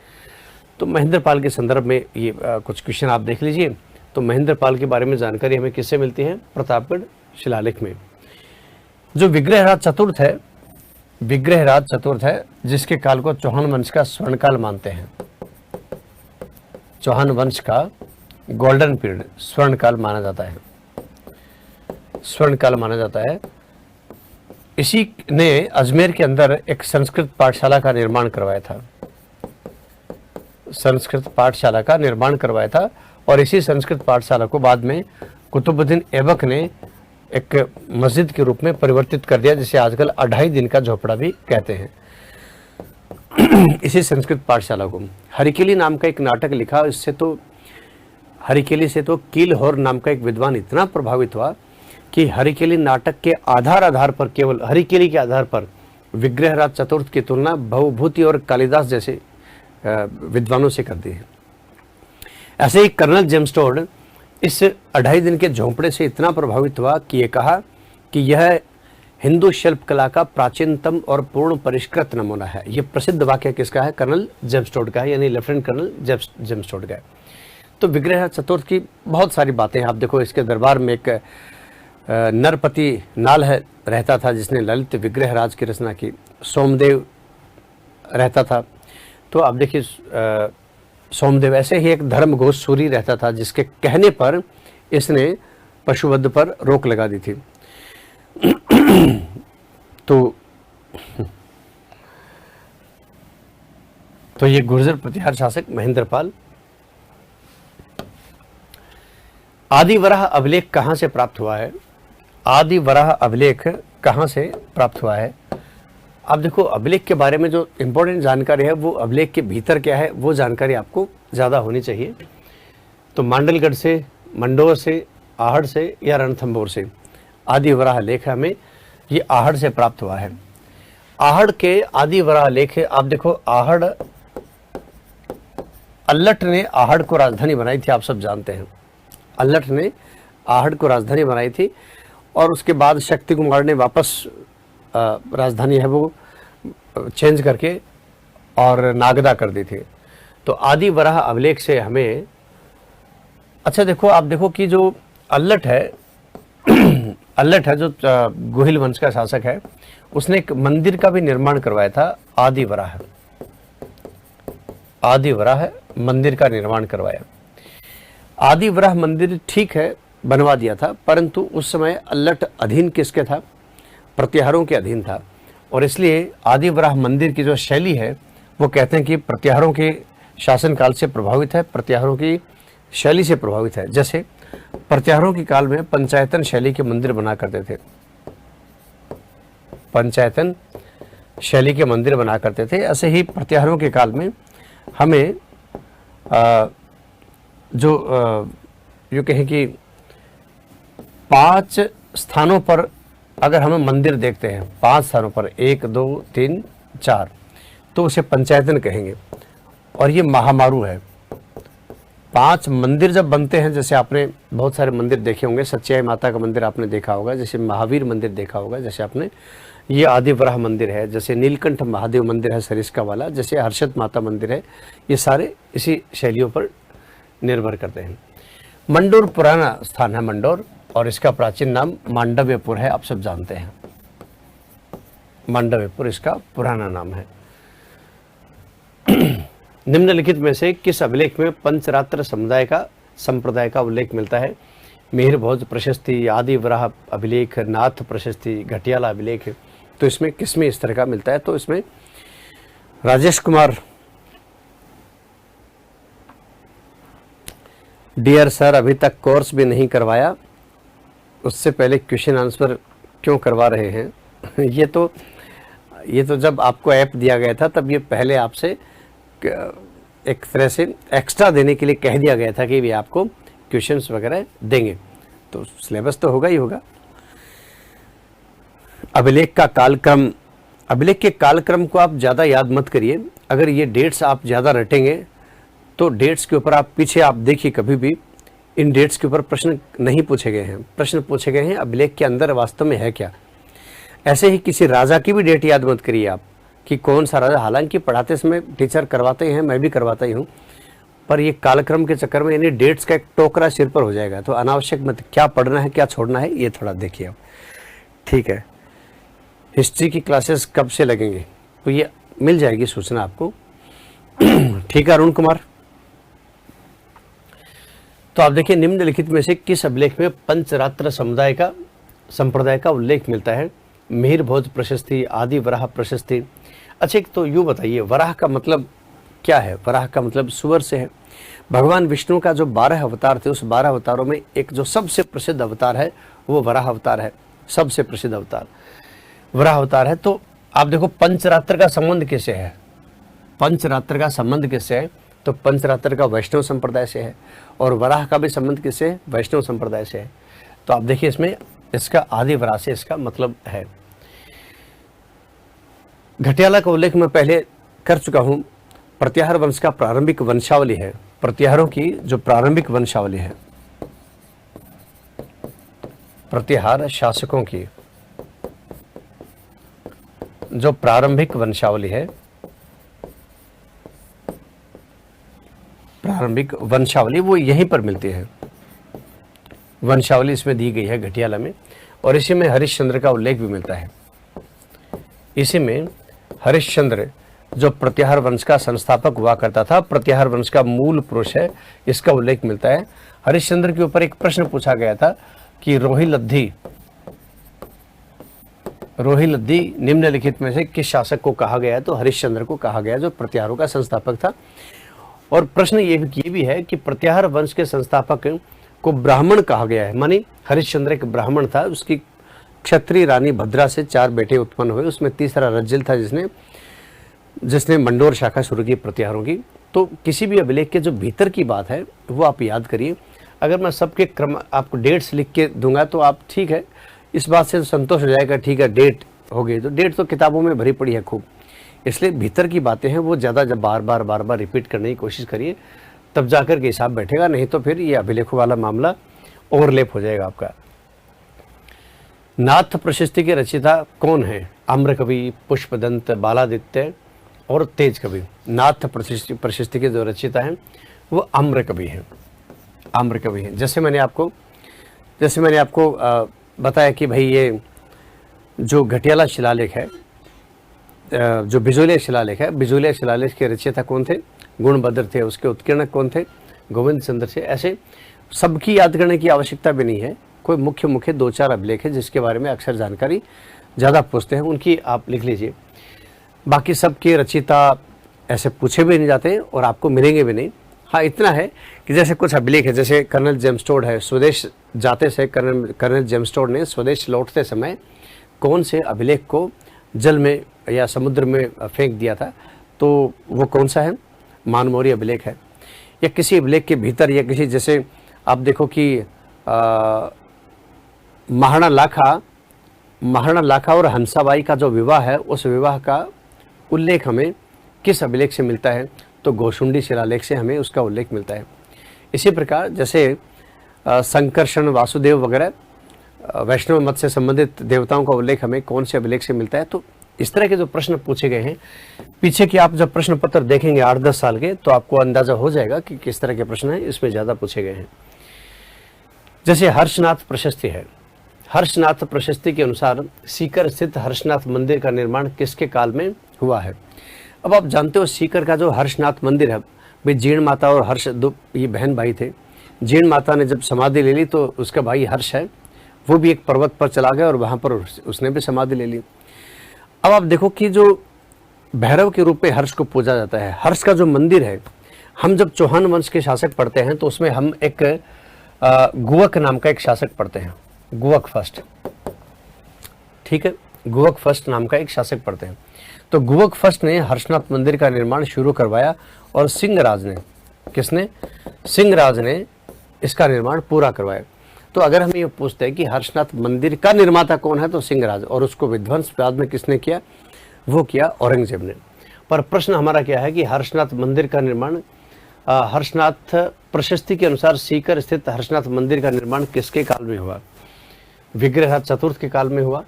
Speaker 1: तो महेंद्रपाल के संदर्भ में ये कुछ क्वेश्चन आप देख लीजिए। तो महेंद्रपाल के बारे में जानकारी हमें किससे मिलती है? प्रतापगढ़ शिलालेख में। जो विग्रहराज चतुर्थ है, जिसके काल को चौहान वंश का स्वर्णकाल मानते हैं, चौहान वंश का गोल्डन पीरियड स्वर्णकाल माना जाता है। इसी ने अजमेर के अंदर एक संस्कृत पाठशाला का निर्माण करवाया था, और इसी संस्कृत पाठशाला को बाद में कुतुबुद्दीन ऐबक ने एक मस्जिद के रूप में परिवर्तित कर दिया, जिसे आजकल 2.5 दिन का झोपड़ा भी कहते हैं। इसी संस्कृत पाठशाला को हरिकेली नाम का एक नाटक लिखा। हरिकेली से तो कीलहोर नाम का एक विद्वान इतना प्रभावित हुआ कि हरिकेली नाटक के आधार पर, केवल हरिकेली के आधार पर विग्रहराज चतुर्थ की तुलना भवभूति और कालिदास जैसे विद्वानों से कर दी है। ऐसे ही कर्नल जेम्स टोड इस 2.5 दिन के झोंपड़े से इतना प्रभावित हुआ कि ये कहा कि यह हिंदू शिल्प कला का प्राचीनतम और पूर्ण परिष्कृत नमूना है। यह प्रसिद्ध वाक्य किसका है? कर्नल जेम्स टोड का है, यानी लेफ्टिनेंट कर्नल जेम्स टोड का है। तो विग्रहराज चतुर्थ की बहुत सारी बातें हैं। आप देखो इसके दरबार में एक नरपति नाल रहता था, जिसने ललित विग्रहराज की रचना की। सोमदेव रहता था। तो आप देखिए सोमदेव। ऐसे ही एक धर्मघोष सूरी रहता था, जिसके कहने पर इसने पशुवध पर रोक लगा दी थी। तो ये गुर्जर प्रतिहार शासक महेंद्रपाल। आदिवराह अभिलेख कहां से प्राप्त हुआ है? आदिवराह अभिलेख कहां से प्राप्त हुआ है? आप देखो अभिलेख के बारे में जो इंपॉर्टेंट जानकारी है वो अभिलेख के भीतर क्या है वो जानकारी आपको ज़्यादा होनी चाहिए। तो मांडलगढ़ से, मंडोर से, आहड़ से या रणथंभौर से आदिवराह लेख हमें ये आहड़ से प्राप्त हुआ है। आहड़ के आदि वराह लेख है। आप देखो आहड़, अल्लट ने आहड़ को राजधानी बनाई थी, आप सब जानते हैं। अल्लट ने आहड़ को राजधानी बनाई थी और उसके बाद शक्ति कुमार ने वापस राजधानी है वो चेंज करके और नागदा कर दी थी। तो आदि वराह अभिलेख से हमें, अच्छा देखो, आप देखो कि जो अल्लट है अल्लट है जो गोहिल वंश का शासक है, उसने एक मंदिर का भी निर्माण करवाया था, आदि वराह मंदिर का निर्माण करवाया। आदि वराह मंदिर ठीक है बनवा दिया था, परंतु उस समय अल्लट अधीन किसके था? प्रत्याहारों के अधीन था। और इसलिए आदि वराह मंदिर की जो शैली है वो कहते हैं कि प्रत्याहारों के शासनकाल से प्रभावित है, प्रत्याहारों की शैली से प्रभावित है। जैसे प्रत्याहारों के काल में पंचायतन शैली के मंदिर बना करते थे, पंचायतन शैली के मंदिर बना करते थे। ऐसे ही प्रत्याहारों के काल में हमें यूँ कहें कि 5 स्थानों पर अगर हमें मंदिर देखते हैं, 5 स्थानों पर 1 2 3 4, तो उसे पंचायतन कहेंगे। और ये महामारू है। 5 मंदिर जब बनते हैं, जैसे आपने बहुत सारे मंदिर देखे होंगे, सच्चाई माता का मंदिर आपने देखा होगा, जैसे महावीर मंदिर देखा होगा, जैसे आपने ये आदि वराह मंदिर है, जैसे नीलकंठ महादेव मंदिर है सरिस्का वाला, जैसे हर्षद माता मंदिर है, ये सारे इसी शैलियों पर निर्भर करते हैं। मंडोर पुराना स्थान है मंडोर, और इसका प्राचीन नाम मांडव्यपुर है, आप सब जानते हैं। मांडव्यपुर इसका पुराना नाम है। निम्नलिखित में से किस अभिलेख में पंचरात्र संप्रदाय का उल्लेख मिलता है? मिहिर भोज प्रशस्ति, आदि वराह अभिलेख, नाथ प्रशस्ति, घटियाला अभिलेख। तो इसमें किसमें इस तरह का मिलता है? तो इसमें राजेश कुमार, डियर सर अभी तक कोर्स भी नहीं करवाया, उससे पहले क्वेश्चन आंसर क्यों करवा रहे हैं? ये तो जब आपको ऐप दिया गया था तब ये पहले आपसे एक तरह से एक्स्ट्रा देने के लिए कह दिया गया था कि भी आपको क्वेश्चंस वगैरह देंगे, तो सिलेबस तो होगा ही होगा। अभिलेख के कालक्रम को आप ज़्यादा याद मत करिए। अगर ये डेट्स आप ज़्यादा रटेंगे तो डेट्स के ऊपर आप पीछे आप देखिए, कभी भी इन डेट्स के ऊपर प्रश्न नहीं पूछे गए हैं। प्रश्न पूछे गए हैं अभिलेख के अंदर वास्तव में है क्या। ऐसे ही किसी राजा की भी डेट याद मत करिए आप कि कौन सा राजा, हालांकि पढ़ाते समय टीचर करवाते हैं, मैं भी करवाता ही हूँ, पर ये कालक्रम के चक्कर में यानी डेट्स का एक टोकरा सिर पर हो जाएगा। तो अनावश्यक मत, क्या पढ़ना है क्या छोड़ना है ये थोड़ा देखिए आप, ठीक है। हिस्ट्री की क्लासेस कब से लगेंगे? तो ये मिल जाएगी सूचना आपको, ठीक है अरुण कुमार। तो आप देखिए निम्नलिखित में से किस अभिलेख में पंचरात्र संप्रदाय का उल्लेख मिलता है? मिहिर भोज प्रशस्ति, आदि वराह प्रशस्ति। अच्छा, तो यूँ बताइए वराह का मतलब क्या है? वराह का मतलब सुअर से है। भगवान विष्णु का जो 12 अवतार थे, उस 12 अवतारों में एक जो सबसे प्रसिद्ध अवतार है वो वराह अवतार है, सबसे प्रसिद्ध अवतार वराह अवतार है। तो आप देखो पंचरात्र का संबंध किससे है? पंचरात्र का संबंध किससे है? तो पंचरात्र का वैष्णव संप्रदाय से है, और वराह का भी संबंध किससे है? वैष्णव संप्रदाय से है। तो आप देखिए इसमें इसका आदि वराह से इसका मतलब है। घटियाला का उल्लेख मैं पहले कर चुका हूं। प्रत्याहार वंश का प्रारंभिक वंशावली है, प्रत्याहारों की जो प्रारंभिक वंशावली है, प्रत्याहार शासकों की जो प्रारंभिक वंशावली है, प्रारंभिक वंशावली वो यहीं पर मिलती है। वंशावली इसमें दी गई है घटियाला में, और इसी में हरिश्चंद्र का उल्लेख भी मिलता है। इसी में हरिश्चंद्र जो प्रत्याहार वंश का संस्थापक हुआ करता था, प्रत्याहार वंश का मूल पुरुष है, इसका उल्लेख मिलता है। हरिश्चंद्र के ऊपर एक प्रश्न पूछा गया था कि रोहिलब्धि निम्नलिखित में से किस शासक को कहा गया है? तो हरिश्चंद्र को कहा गया, जो प्रत्याहारों का संस्थापक था। और प्रश्न ये भी है कि प्रत्याहार वंश के संस्थापक को ब्राह्मण कहा गया है, मानी हरिश्चंद्र एक ब्राह्मण था, उसकी क्षत्रिय रानी भद्रा से 4 बेटे उत्पन्न हुए, उसमें तीसरा रज्जिल था जिसने मंडोर शाखा शुरू की प्रत्याहारों की। तो किसी भी अभिलेख के जो भीतर की बात है वो आप याद करिए। अगर मैं सबके क्रम आपको डेट्स लिख के दूंगा तो आप ठीक है, इस बात से संतोष हो जाएगा, ठीक है डेट गई। तो डेट तो किताबों में भरी पड़ी है खूब, इसलिए भीतर की बातें हैं वो ज़्यादा जब बार बार रिपीट करने की कोशिश करिए, तब जाकर के हिसाब बैठेगा, नहीं तो फिर ये अभिलेखों वाला मामला ओवरलैप हो जाएगा आपका। नाथ प्रशस्ति के रचयिता कौन है? आम्रकवि, पुष्पदंत, बालादित्य और तेज कवि। नाथ प्रशस्ति के जो रचयिता हैं वो आम्रकवि हैं, आम्रकवि हैं। जैसे मैंने आपको बताया कि भाई ये जो घटियाला शिलालेख है, जो बिजोलिया शिलालेख है, बिजोलिया शिलालेख के रचयिता कौन थे? गुणभद्र थे। उसके उत्कीर्णक कौन थे? गोविंद चंद्र थे। ऐसे सबकी याद करने की आवश्यकता भी नहीं है, कोई मुख्य 2-4 अभिलेख है जिसके बारे में अक्सर जानकारी ज़्यादा पूछते हैं, उनकी आप लिख लीजिए। बाकी सबके रचयिता ऐसे पूछे भी नहीं जाते और आपको मिलेंगे भी नहीं। हाँ, इतना है कि जैसे कुछ अभिलेख है, जैसे कर्नल जेम्स टोड है, स्वदेश जाते से कर्नल जेम्स टोड ने स्वदेश लौटते समय कौन से अभिलेख को जल में या समुद्र में फेंक दिया था, तो वो कौन सा है? मानमोरी अभिलेख है। या किसी अभिलेख के भीतर, या किसी, जैसे आप देखो कि महाराणा लाखा और हंसाबाई का जो विवाह है, उस विवाह का उल्लेख हमें किस अभिलेख से मिलता है? तो गोशुंडी शिलालेख से हमें उसका उल्लेख मिलता है। इसी प्रकार जैसे संकर्षण, वासुदेव वगैरह वैष्णव मत से संबंधित देवताओं का उल्लेख हमें कौन से अभिलेख से मिलता है? तो इस तरह के जो प्रश्न पूछे गए हैं, पीछे की आप जब प्रश्न पत्र देखेंगे 8-10 साल के, तो आपको अंदाजा हो जाएगा कि किस तरह के प्रश्न हैं इसमें ज़्यादा पूछे गए हैं। जैसे हर्षनाथ प्रशस्ति है, हर्षनाथ प्रशस्ति के अनुसार सीकर स्थित हर्षनाथ मंदिर का निर्माण किसके काल में हुआ है? अब आप जानते हो सीकर का जो हर्षनाथ मंदिर है, भाई जीण माता और हर्ष दो ये बहन भाई थे। जीण माता ने जब समाधि ले ली तो उसका भाई हर्ष है, वो भी एक पर्वत पर चला गया और वहाँ पर उसने भी समाधि ले ली। अब आप देखो कि जो भैरव के रूप में हर्ष को पूजा जाता है, हर्ष का जो मंदिर है, हम जब चौहान वंश के शासक पढ़ते हैं तो उसमें हम एक गुवक नाम का एक शासक पढ़ते हैं, गुवक फर्स्ट, ठीक है, गुवक फर्स्ट नाम का एक शासक पढ़ते हैं। तो गुवक फर्स्ट ने हर्षनाथ मंदिर का निर्माण शुरू करवाया और सिंहराज ने, किसने? सिंहराज ने इसका निर्माण पूरा करवाया। तो अगर हम ये पूछते हैं कि हर्षनाथ मंदिर का निर्माता कौन है, तो सिंहराज, और उसको विध्वंस बाद में किसने किया? वो किया औरंगजेब ने। पर प्रश्न हमारा क्या है कि हर्षनाथ मंदिर का निर्माण, हर्षनाथ प्रशस्ति के अनुसार सीकर स्थित हर्षनाथ मंदिर का निर्माण किसके काल में हुआ? विग्रहराज चतुर्थ के काल में हुआ,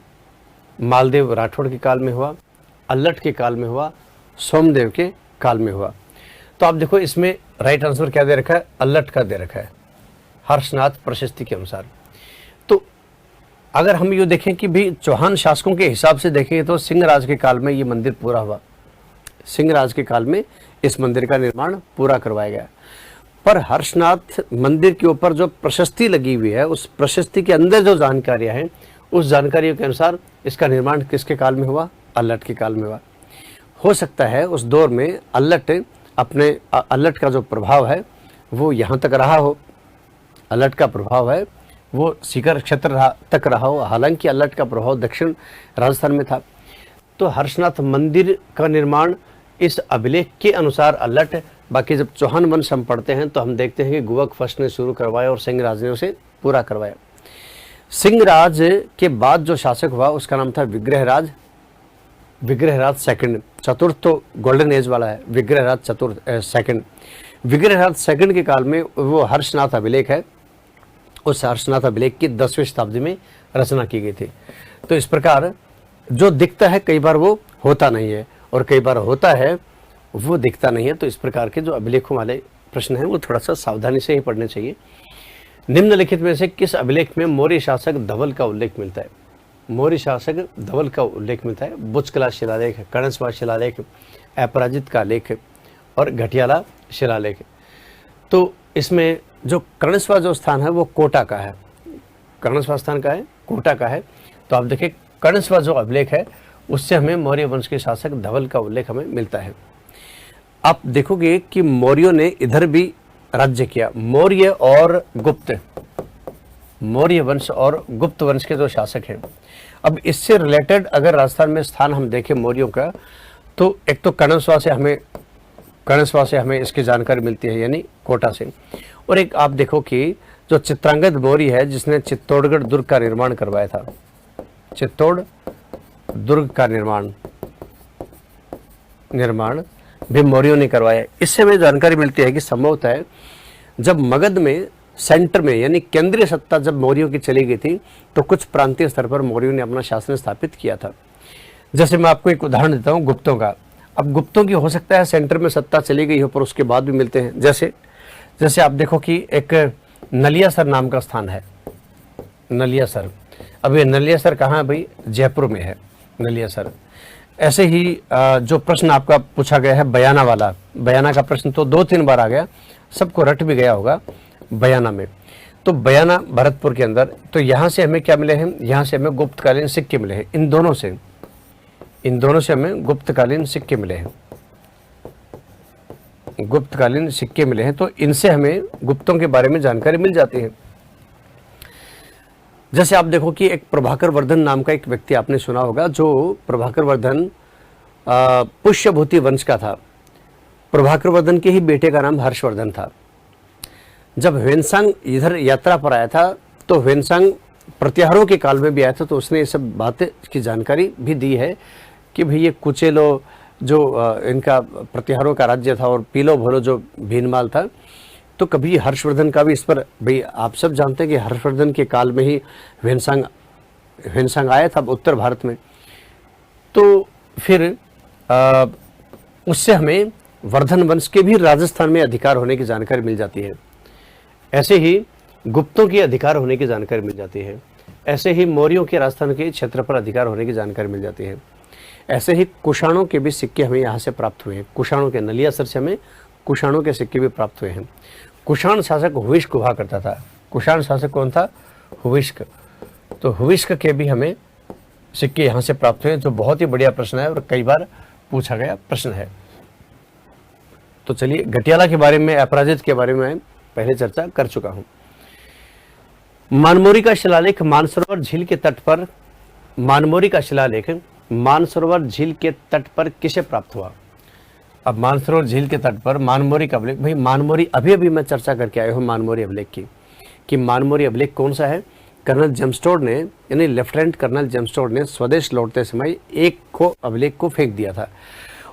Speaker 1: मालदेव राठौड़ के काल में हुआ, अल्लट के काल में हुआ, सोमदेव के काल में हुआ? तो आप देखो इसमें राइट आंसर क्या दे रखा है? अल्लट का दे रखा है हर्षनाथ प्रशस्ति के अनुसार। तो अगर हम ये देखें कि भी चौहान शासकों के हिसाब से देखेंगे तो सिंहराज के काल में ये मंदिर पूरा हुआ, सिंहराज के काल में इस मंदिर का निर्माण पूरा करवाया गया। पर हर्षनाथ मंदिर के ऊपर जो प्रशस्ति लगी हुई है, उस प्रशस्ति के अंदर जो जानकारियां हैं, उस जानकारियों के अनुसार इसका निर्माण किसके काल में हुआ? अल्लट के काल में हुआ। हो सकता है उस दौर में अल्लट का जो प्रभाव है वो यहाँ तक रहा हो, अल्लट का प्रभाव है वो सीकर क्षेत्र तक रहा हो, हालांकि अल्लट का प्रभाव दक्षिण राजस्थान में था। तो हर्षनाथ मंदिर का निर्माण इस अभिलेख के अनुसार अल्लट, बाकी जब चौहान वंश हम पढ़ते हैं तो हम देखते हैं कि गुवक फर्स्ट ने शुरू करवाया और सिंहराज ने उसे पूरा करवाया। सिंहराज के बाद जो शासक हुआ उसका नाम था विग्रहराज सेकंड, चतुर्थ तो गोल्डन एज वाला है, विग्रहराज चतुर्थ सेकंड। विग्रहराज सेकंड के काल में वो हर्षनाथ अभिलेख है, उस हर्षनाथ अभिलेख की 10वीं शताब्दी में रचना की गई थी। तो इस प्रकार जो दिखता है कई बार वो होता नहीं है, और कई बार होता है वो दिखता नहीं है। तो इस प्रकार के जो अभिलेखों वाले प्रश्न हैं वो थोड़ा सा सावधानी से ही पढ़ने चाहिए। निम्नलिखित में से किस अभिलेख में मौर्य शासक धवल का उल्लेख मिलता है? मौर्य शासक धवल का उल्लेख मिलता है बुचकला शिलालेख, कणस्वा शिलालेख, अपराजित का लेख और घटियाला शिलालेख। तो इसमें जो कणस्वा जो स्थान है वो कोटा का है, कणस्वा स्थान का है, कोटा का है। तो आप देखिए कणस्वा जो अभिलेख है उससे हमें मौर्य वंश के शासक धवल का उल्लेख हमें मिलता है। आप देखोगे कि मौर्यों ने इधर भी राज्य किया, मौर्य और गुप्त, मौर्य वंश और गुप्त वंश के जो शासक हैं। अब इससे रिलेटेड अगर राजस्थान में स्थान हम देखें मौर्यों का, तो एक तो कणस्वा से हमें इसकी जानकारी मिलती है, यानी कोटा से। और एक आप देखो कि जो चित्रांगद मौर्य है जिसने चित्तौड़गढ़ दुर्ग का निर्माण करवाया था, चित्तौड़ दुर्ग का निर्माण भी मौर्यों ने करवाया। इससे हमें जानकारी मिलती है कि संभवतः है जब मगध में सेंटर में यानी केंद्रीय सत्ता जब मौर्यों की चली गई थी तो कुछ प्रांतीय स्तर पर मौर्यों ने अपना शासन स्थापित किया था। जैसे मैं आपको एक उदाहरण देता हूँ गुप्तों का। अब गुप्तों की हो सकता है सेंटर में सत्ता चली गई हो पर उसके बाद भी मिलते हैं। जैसे आप देखो कि एक नलियासर नाम का स्थान है, नलियासर। अब ये नलियासर कहाँ है भाई? जयपुर में है नलियासर। ऐसे ही जो प्रश्न आपका पूछा गया है बयाना वाला, बयाना का प्रश्न तो 2-3 बार आ गया, सबको रट भी गया होगा बयाना में। तो बयाना भरतपुर के अंदर, तो यहाँ से हमें क्या मिले हैं? यहाँ से हमें गुप्तकालीन सिक्के मिले हैं। इन दोनों से हमें गुप्तकालीन सिक्के मिले हैं, गुप्तकालीन सिक्के मिले हैं। तो इनसे हमें गुप्तों के बारे में जानकारी मिल जाती है। जैसे आप देखो कि एक प्रभाकर वर्धन नाम का एक व्यक्ति आपने सुना होगा, जो प्रभाकर वर्धन पुष्यभूति वंश का था। प्रभाकर वर्धन के ही बेटे का नाम हर्षवर्धन था। जब ह्वेनसांग इधर यात्रा पर आया था तो ह्वेनसांग प्रत्याहारों के काल में भी आया था, तो उसने ये सब बातें की जानकारी भी दी है कि भाई ये कुचेलो जो इनका प्रत्याहारों का राज्य था और पीलो भोलो जो भीनमाल था, तो कभी हर्षवर्धन का भी इस पर, भाई आप सब जानते हैं कि हर्षवर्धन के काल में ही ह्वेनसांग आया था उत्तर भारत में। तो फिर उससे हमें वर्धन वंश के भी राजस्थान में अधिकार होने की जानकारी मिल जाती है। ऐसे ही गुप्तों के अधिकार होने की जानकारी मिल जाती है। ऐसे ही मौर्यों के राजस्थान के क्षेत्र पर अधिकार होने की जानकारी मिल जाती है। ऐसे ही कुषाणों के भी सिक्के हमें यहाँ से प्राप्त हुए हैं। कुषाणों के नलियासर से हमें कुषाणों के सिक्के भी प्राप्त हुए हैं। कुषाण शासक हुविष्क हुआ करता था। कुषाण शासक कौन था? हुविष्क। तो हुविष्क के भी हमें सिक्के यहाँ से प्राप्त हुए, जो बहुत ही बढ़िया प्रश्न है और कई बार पूछा गया प्रश्न है। तो चलिए, गटियाला के बारे में, अपराजित के बारे में पहले चर्चा कर चुका हूं। मानमोरी का शिलालेख मानसरोवर झील के तट पर, मानमोरी का शिलालेख मानसरोवर झील के तट पर किसे प्राप्त हुआ? अब मानसरोवर झील के तट पर मानमोरी का अभिलेख, भाई मानमोरी अभी मैं चर्चा करके आया हूँ मानमोरी अभिलेख की, कि मानमोरी अभिलेख कौन सा है? कर्नल जेम्सटोड ने, यानी लेफ्टिनेंट कर्नल जेम्सटोड ने स्वदेश लौटते समय एक अभिलेख को फेंक दिया था।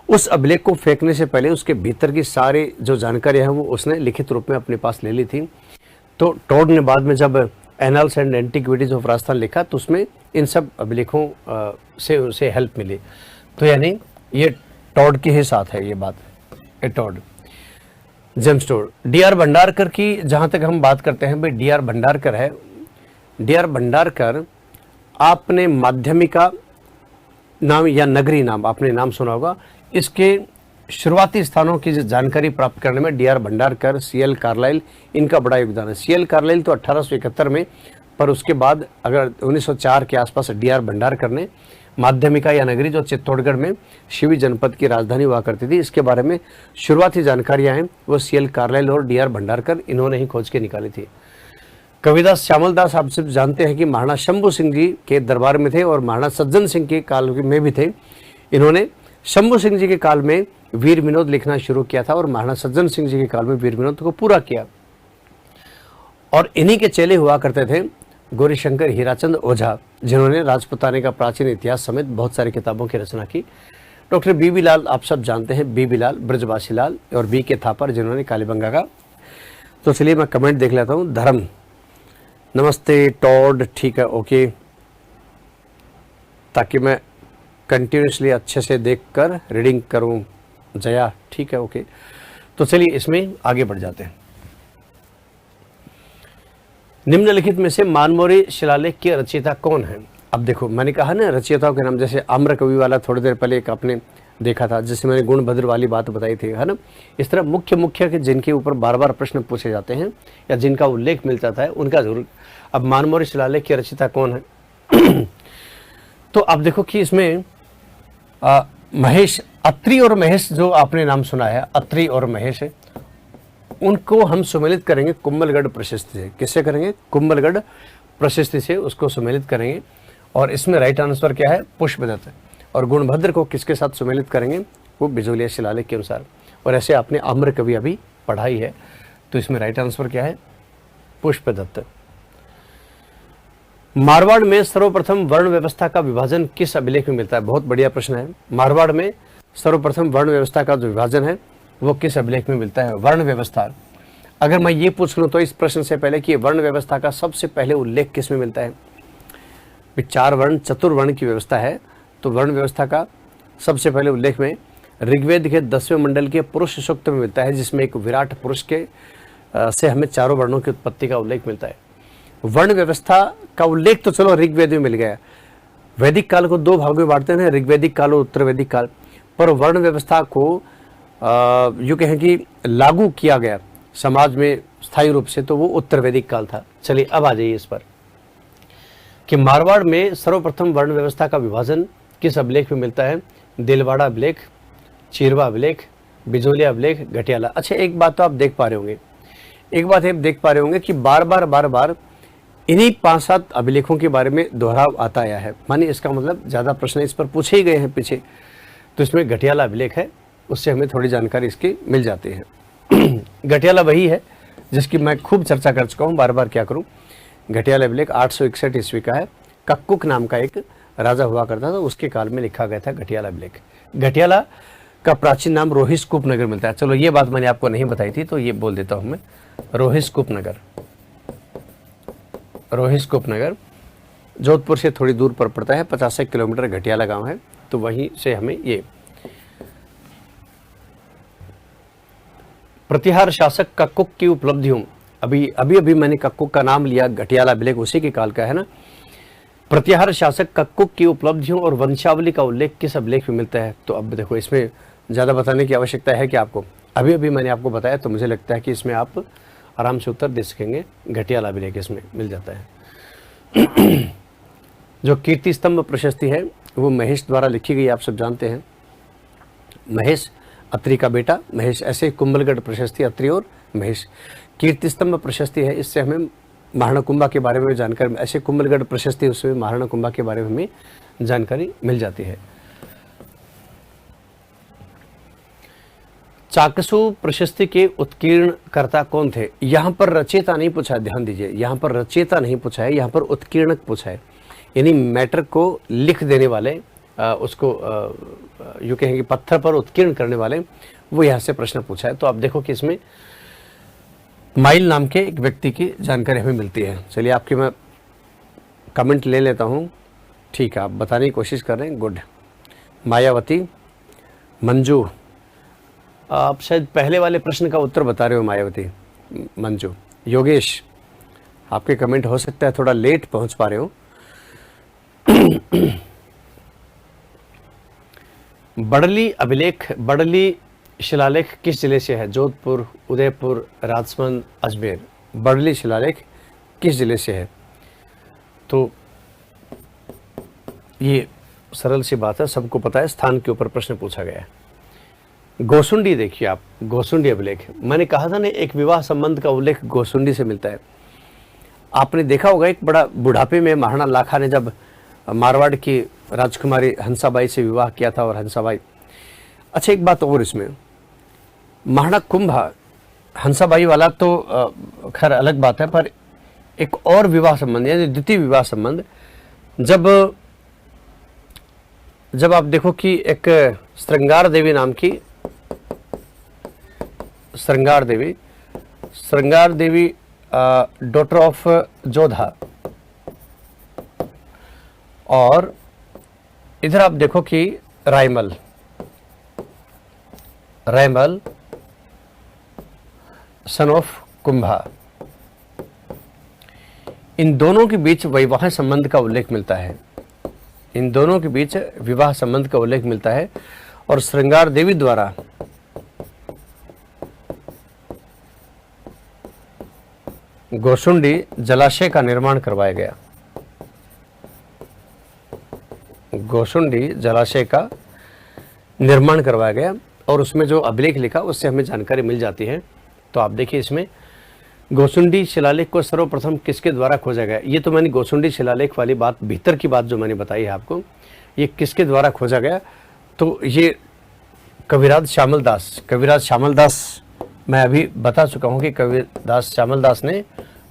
Speaker 1: उस अभिलेख को फेंकने से पहले उसके भीतर की सारी जो जानकारी है वो उसने लिखित रूप में अपने पास ले ली थी। तो टोड ने बाद में जब annuls and antiquities of Rajasthan लिखा तो उसमें इन सब अभिलेखों से उसे हेल्प मिली। तो यानी ये टोड के ही साथ है ये बात, ये टोड जेम्सटोड। डी.आर. भंडारकर की जहाँ तक हम बात करते हैं, भाई डी.आर. भंडारकर है। डी.आर. भंडारकर आपने माध्यमिका नाम या नगरी नाम आपने नाम सुना होगा। इसके शुरुआती स्थानों की जानकारी प्राप्त करने में डी.आर. भंडारकर, सी.एल. कार्लाइल, इनका बड़ा योगदान है। सी.एल. कार्लाइल तो 1871 में, पर उसके बाद अगर 1904 के आसपास डी.आर. भंडारकर ने माध्यमिका या नगरी, जो चित्तौड़गढ़ में शिवी जनपद की राजधानी हुआ करती थी, इसके बारे में शुरुआती जानकारियां हैं वो सी.एल. कार्लाइल और डी.आर. भंडारकर इन्होंने ही खोज के निकाली थी। कविदास श्यामल दास आप सब जानते हैं कि महाराणा शंभू सिंह जी के दरबार में थे और महाराणा सज्जन सिंह के काल में भी थे। इन्होंने शंभू सिंह जी के काल में वीर विनोद लिखना शुरू किया था और महाराणा सज्जन सिंह जी के काल में वीर विनोद को पूरा किया। और इन्हीं के चेले हुआ करते थे गौरीशंकर हीराचंद ओझा, जिन्होंने राजपुताने का प्राचीन इतिहास समेत बहुत सारी किताबों की रचना की। Doctor BB. लाल आप सब जानते हैं, बी.बी. लाल, ब्रजवासी लाल और बी.के. थापर, जिन्होंने कालीबंगा का। तो चलिए मैं कमेंट देख लेता हूँ। धर्म, नमस्ते टॉड, ठीक है, ओके, ताकि मैं कंटिन्यूसली अच्छे से देखकर रीडिंग करूं। जया, ठीक है, ओके। तो चलिए इसमें आगे बढ़ जाते हैं। निम्नलिखित में से मानमोरी शिलालेख के रचयिता कौन है? अब देखो, मैंने कहा ना रचयिताओं के नाम, जैसे आम्र कवि वाला थोड़ी देर पहले एक आपने देखा था, जिससे मैंने गुणभद्र वाली बात बताई थी, है ना। इस तरह मुख्य के जिनके ऊपर बार बार प्रश्न पूछे जाते हैं या जिनका उल्लेख मिल जाता है उनका जरूर। अब मानमोरी शिलालेख के रचयिता कौन है? तो आप देखो कि इसमें महेश, अत्रि और महेश, जो आपने नाम सुना है, अत्रि और महेश, उनको हम सुमेलित करेंगे कुंभलगढ़ प्रशस्ति से। किससे करेंगे? कुंभलगढ़ प्रशस्ति से उसको सुमेलित करेंगे। और इसमें राइट आंसर क्या है? पुष्पदत्त। और गुणभद्र को किसके साथ सुमेलित करेंगे? वो बिजोलिया शिलालेख के अनुसार। और ऐसे आपने आम्र कवि अभी पढ़ाई है, तो इसमें राइट आंसर क्या है? पुष्पदत्त। मारवाड़ में सर्वप्रथम वर्ण व्यवस्था का विभाजन किस अभिलेख में मिलता है? बहुत बढ़िया प्रश्न है। मारवाड़ में सर्वप्रथम वर्ण व्यवस्था का जो विभाजन है वो किस अभिलेख में मिलता है? वर्ण व्यवस्था। अगर मैं ये पूछ लूं तो इस प्रश्न से पहले कि वर्ण व्यवस्था का सबसे पहले उल्लेख किस में मिलता है? 4 वर्ण चतुर्वर्ण की व्यवस्था है, तो वर्ण व्यवस्था का सबसे पहले उल्लेख में ऋग्वेद के 10वें मंडल के पुरुष सूक्त में मिलता है, जिसमें एक विराट पुरुष के से हमें चारों वर्णों की उत्पत्ति का उल्लेख मिलता है। वर्ण व्यवस्था का उल्लेख तो चलो ऋग्वेद में मिल गया। वैदिक काल को 2 भागों में बांटते हैं, ऋग्वेदिक काल और उत्तर वैदिक काल, पर वर्ण व्यवस्था को यूँ कहें कि लागू किया गया समाज में स्थायी रूप से, तो वो उत्तर वैदिक काल था। चलिए अब आ जाइए इस पर कि मारवाड़ में सर्वप्रथम वर्ण व्यवस्था का विभाजन किस अभिलेख में मिलता है? दिलवाड़ा अभिलेख, चीरवा अभिलेख, बिजोलिया अभिलेख, घटियाला। अच्छा, एक बात तो आप देख पा रहे होंगे, कि बार बार इन्हीं 5-7 अभिलेखों के बारे में दोहराव आता आया है। माने इसका मतलब ज़्यादा प्रश्न इस पर पूछे ही गए हैं पीछे, तो इसमें घटियाला अभिलेख है, उससे हमें थोड़ी जानकारी इसकी मिल जाती है। घटियाला वही है जिसकी मैं खूब चर्चा कर चुका हूँ, बार बार क्या करूँ। घटियाला अभिलेख 861 ईस्वी का है। कक्कुक नाम का एक राजा हुआ करता था, उसके काल में लिखा गया था घटियाला अभिलेख। घटियाला का प्राचीन नाम रोहिस्कूप नगर मिलता है। चलो ये बात मैंने आपको नहीं बताई थी, तो ये बोल देता हूँ मैं। रोहिस्कूप नगर जोधपुर से थोड़ी दूर पर पड़ता है, 50 किलोमीटर घटियाला गांव है, तो वहीं से हमें ये प्रतिहार शासक कक्कुक की उपलब्धियों, अभी मैंने कक्कुक का नाम लिया, घटियाला अभिलेख उसी के काल का है ना। प्रतिहार शासक कक्कुक की उपलब्धियों और वंशावली का उल्लेख किस अभिलेख में मिलता है? तो अब देखो, इसमें ज़्यादा बताने की आवश्यकता है कि आपको अभी मैंने आपको बताया, तो मुझे लगता है कि इसमें आप आराम से उत्तर दे सकेंगे। घटियाला अभिलेख इसमें मिल जाता है। जो कीर्ति स्तंभ प्रशस्ति है वो महेश द्वारा लिखी गई, आप सब जानते हैं। महेश अत्रि का बेटा महेश, ऐसे कुंभलगढ़ प्रशस्ति अत्रि और महेश। कीर्ति स्तंभ प्रशस्ति है, इससे हमें महाराणा कुंभा के बारे में जानकारी, ऐसे कुंभलगढ़ प्रशस्ति उसमें महाराणा कुंभा के बारे में हमें जानकारी मिल जाती है। चाकसू प्रशस्ति के उत्कीर्णकर्ता कौन थे? यहाँ पर रचयिता नहीं पूछा है, ध्यान दीजिए, यहाँ पर रचयिता नहीं पूछा है, यहाँ पर उत्कीर्णक पूछा है, यानी मैटर को लिख देने वाले, उसको यूँ कहेंगे पत्थर पर उत्कीर्ण करने वाले, वो यहाँ से प्रश्न पूछा है। तो आप देखो कि इसमें माइल नाम के एक व्यक्ति की जानकारी हमें मिलती है। चलिए आपके मैं कमेंट ले लेता हूँ, ठीक है, आप बताने की कोशिश कर रहे हैं, गुड। मायावती, मंजू, आप शायद पहले वाले प्रश्न का उत्तर बता रहे हो, मायावती, मंजू। योगेश, आपके कमेंट हो सकता है थोड़ा लेट पहुंच पा रहे हो। बड़ली अभिलेख, बड़ली शिलालेख किस जिले से है? जोधपुर, उदयपुर, राजसमंद, अजमेर। बड़ली शिलालेख किस जिले से है? तो ये सरल सी बात है, सबको पता है, स्थान के ऊपर प्रश्न पूछा गया है। गोसुंडी देखिए आप, गोसुंडी अभिलेख, मैंने कहा था ना एक विवाह संबंध का उल्लेख गोसुंडी से मिलता है। आपने देखा होगा एक बड़ा बुढ़ापे में महाराणा लाखा ने जब मारवाड़ की राजकुमारी हंसाबाई से विवाह किया था, और हंसाबाई, अच्छा एक बात और, इसमें महाराणा कुंभा हंसाबाई वाला तो खैर अलग बात है, पर एक और विवाह संबंध यानी द्वितीय विवाह संबंध, जब आप देखो कि एक श्रृंगार देवी नाम की, श्रृंगार देवी डॉटर ऑफ जोधा, और इधर आप देखो कि रायमल सन ऑफ कुंभा, इन दोनों के बीच वैवाहिक संबंध का उल्लेख मिलता है, इन दोनों के बीच विवाह संबंध का उल्लेख मिलता है, और श्रृंगार देवी द्वारा गोसुंडी जलाशय का निर्माण करवाया गया। गोसुंडी जलाशय का निर्माण करवाया गया, और उसमें जो अभिलेख लिखा उससे हमें जानकारी मिल जाती है। तो आप देखिए इसमें गोसुंडी शिलालेख को सर्वप्रथम किसके द्वारा खोजा गया? ये तो मैंने गोसुंडी शिलालेख वाली बात, भीतर की बात जो मैंने बताई है आपको, ये किसके द्वारा खोजा गया? तो ये कविराज श्यामल दास, मैं अभी बता चुका हूँ कि कविराज श्यामल दास ने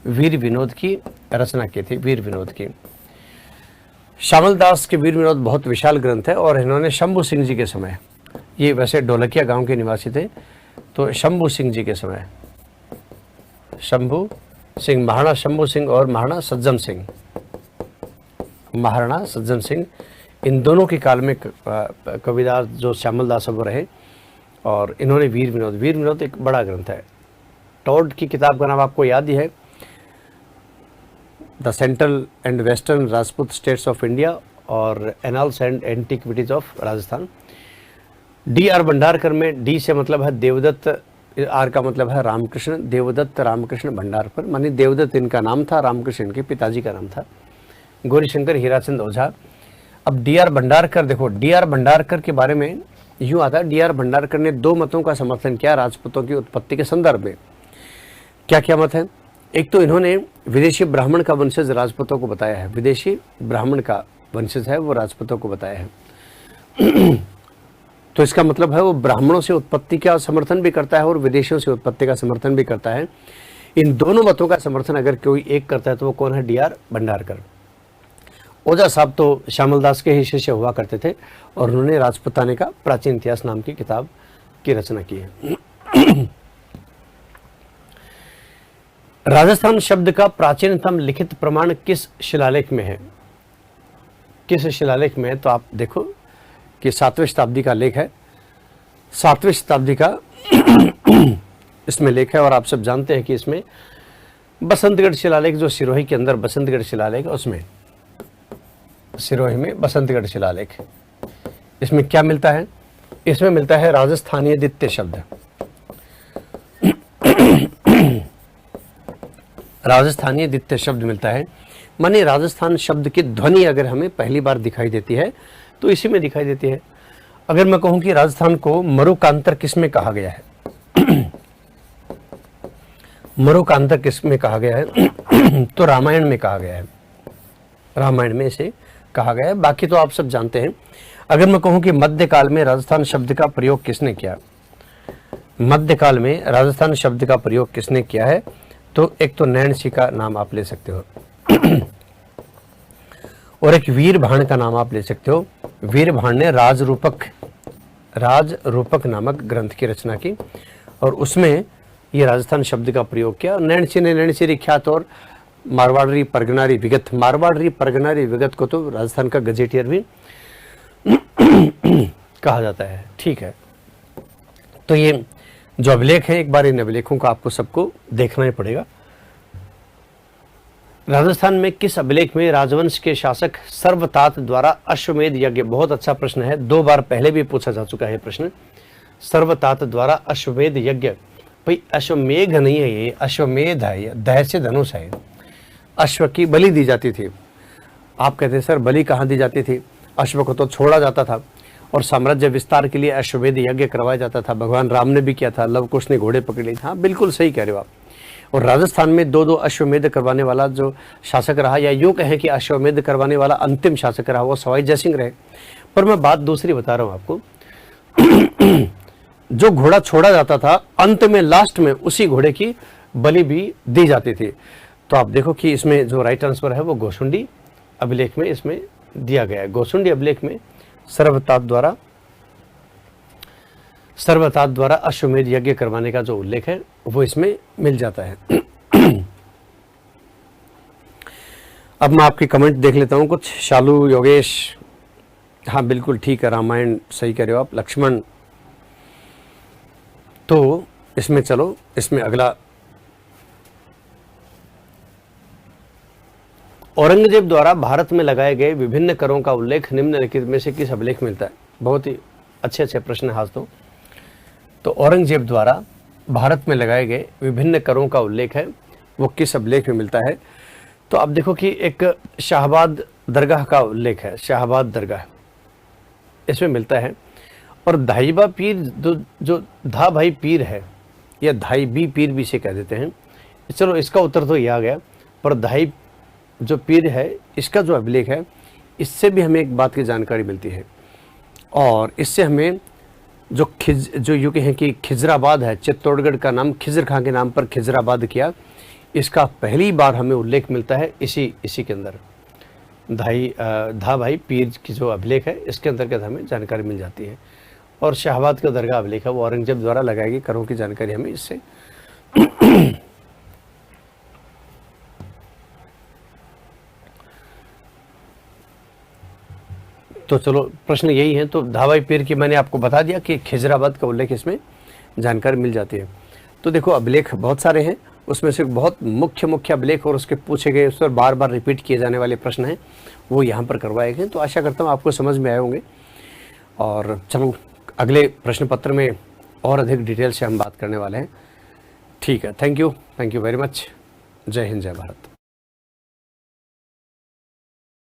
Speaker 1: वीर विनोद की रचना की थी, वीर विनोद की। श्यामल दास के वीर विनोद बहुत विशाल ग्रंथ है और इन्होंने शंभू सिंह जी के समय, ये वैसे ढोलकिया गांव के निवासी थे, तो शंभू सिंह जी के समय, शंभू सिंह, महाराणा शंभू सिंह और महाराणा सज्जन सिंह, महाराणा सज्जन सिंह, इन दोनों के काल में कविदास जो श्यामल दास वो रहे और इन्होंने वीर विनोद एक बड़ा ग्रंथ है। टॉड की किताब का नाम आपको याद ही है, the central and western Rajput states of India और annals and antiquities of Rajasthan. D.R. Bhandarkar में D से मतलब है देवदत्त, R का मतलब है रामकृष्ण, देवदत्त रामकृष्ण भंडारकर, मानी देवदत्त इनका नाम था, रामकृष्ण इनके पिताजी का नाम था, गौरीशंकर हीराचंद ओझा। अब D.R. भंडारकर, देखो D.R. भंडारकर के बारे में यूँ आता है, D.R. भंडारकर ने दो मतों का समर्थन किया राजपूतों की उत्पत्ति के संदर्भ में। क्या क्या मत है? एक तो इन्होंने विदेशी ब्राह्मण का वंशज राजपूतों को बताया है, विदेशी ब्राह्मण का वंशज है वो राजपूतों को बताया है। तो इसका मतलब है वो ब्राह्मणों से उत्पत्ति का समर्थन भी करता है और विदेशियों से उत्पत्ति का समर्थन भी करता है। इन दोनों मतों का समर्थन अगर कोई एक करता है तो वो कौन है? D.R. भंडारकर। ओझा साहब तो श्यामल दास के ही शिष्य हुआ करते थे और उन्होंने राजपुताने का प्राचीन इतिहास नाम की किताब की रचना की है। राजस्थान शब्द का प्राचीनतम लिखित प्रमाण किस शिलालेख में है? किस शिलालेख में है? तो आप देखो कि 7वीं शताब्दी का लेख है, 7वीं शताब्दी का इसमें लेख है और आप सब जानते हैं कि इसमें बसंतगढ़ शिलालेख, जो सिरोही के अंदर बसंतगढ़ शिलालेख, उसमें सिरोही में बसंतगढ़ शिलालेख, इसमें क्या मिलता है? इसमें मिलता है राजस्थानीय द्वितीय शब्द। राजस्थानीय द्वितीय शब्द मिलता है, माने राजस्थान शब्द की ध्वनि अगर हमें पहली बार दिखाई देती है तो इसी में दिखाई देती है। अगर मैं कहूं कि राजस्थान को मरुकांतर किस में कहा गया है? मरुकांतर किस में कहा गया है? तो रामायण में कहा गया है, रामायण में इसे कहा गया है। बाकी तो आप सब जानते हैं। अगर मैं कहूं कि मध्यकाल में राजस्थान शब्द का प्रयोग किसने किया? मध्यकाल में राजस्थान शब्द का प्रयोग किसने किया है? तो एक तो नैन सिंह का नाम आप ले सकते हो और एक वीर भाण का नाम आप ले सकते हो। वीर भाण ने राज रूपक नामक ग्रंथ की रचना की और उसमें ये राजस्थान शब्द का प्रयोग किया। नैन सिंह ने नैन सिंह ख्यात और मारवाड़ी परगनारी विगत को तो राजस्थान का गजेटियर भी कहा जाता है। ठीक है, तो ये जो अभिलेख है, एक बार इन अभिलेखों का आपको सबको देखना ही पड़ेगा। राजस्थान में किस अभिलेख में राजवंश के शासक सर्वतात द्वारा अश्वमेध यज्ञ, बहुत अच्छा प्रश्न है, 2 बार पहले भी पूछा जा चुका है प्रश्न। सर्वतात द्वारा अश्वमेध यज्ञ, भाई अश्वमेघ नहीं है ये, अश्वमेध है, ये दह से धनुष है। अश्व की बलि दी जाती थी। आप कहते हैं सर बलि कहाँ दी जाती थी? अश्व को तो छोड़ा जाता था और साम्राज्य विस्तार के लिए अश्वमेध यज्ञ करवाया जाता था। भगवान राम ने भी किया था, लव कुश ने घोड़े पकड़ लिए थे। हाँ बिल्कुल सही कह रहे हो आप। और राजस्थान में 2-2 अश्वमेध करवाने वाला जो शासक रहा, या यूँ कहें कि अश्वमेध करवाने वाला अंतिम शासक रहा, वो सवाई जयसिंह रहे। पर मैं बात दूसरी बता रहा हूँ आपको। जो घोड़ा छोड़ा जाता था, अंत में लास्ट में उसी घोड़े की बलि भी दी जाती थी। तो आप देखो कि इसमें जो राइट आंसर है वो गोसुंडी अभिलेख में इसमें दिया गया है। गोसुंडी अभिलेख में सर्वतात द्वारा अश्वमेध यज्ञ करवाने का जो उल्लेख है वो इसमें मिल जाता है। अब मैं आपके कमेंट देख लेता हूं कुछ। शालू योगेश, हाँ बिल्कुल ठीक है, रामायण सही कह रहे हो आप। लक्ष्मण, तो इसमें चलो, इसमें अगला औरंगजेब द्वारा भारत में लगाए गए विभिन्न करों का उल्लेख निम्नलिखित में से किस अभिलेख मिलता है? बहुत ही अच्छे प्रश्न है आज तो औरंगजेब द्वारा भारत में लगाए गए विभिन्न करों का उल्लेख है वो किस अभिलेख में मिलता है? तो आप देखो कि एक शाहबाद दरगाह का उल्लेख है, शाहबाद दरगाह इसमें मिलता है। और धाईबा पीर जो धा भाई पीर है, या धाई बी पीर भी इसे कह देते हैं। चलो इसका उत्तर तो ये आ गया, पर धाई जो पीर है इसका जो अभिलेख है इससे भी हमें एक बात की जानकारी मिलती है। और इससे हमें जो यूँ कहें कि खिजराबाद है, चित्तौड़गढ़ का नाम खिजर खां के नाम पर खिजराबाद किया, इसका पहली बार हमें उल्लेख मिलता है इसी के अंदर। धा भाई पीर की जो अभिलेख है इसके अंतर्गत हमें जानकारी मिल जाती है। और शाहबाद का दरगाह अभिलेख है वो औरंगजेब द्वारा लगाई गई करों की जानकारी हमें इससे तो चलो प्रश्न यही है। तो धावाई पीर की मैंने आपको बता दिया कि खिजराबाद का उल्लेख इसमें जानकारी मिल जाती है। तो देखो अभिलेख बहुत सारे हैं, उसमें से बहुत मुख्य मुख्य अभिलेख और उसके पूछे गए उस पर बार बार रिपीट किए जाने वाले प्रश्न हैं वो यहाँ पर करवाए गए। तो आशा करता हूँ आपको समझ में आए होंगे। और चलो अगले प्रश्न पत्र में और अधिक डिटेल से हम बात करने वाले हैं। ठीक है, थैंक यू वेरी मच। जय हिंद, जय भारत।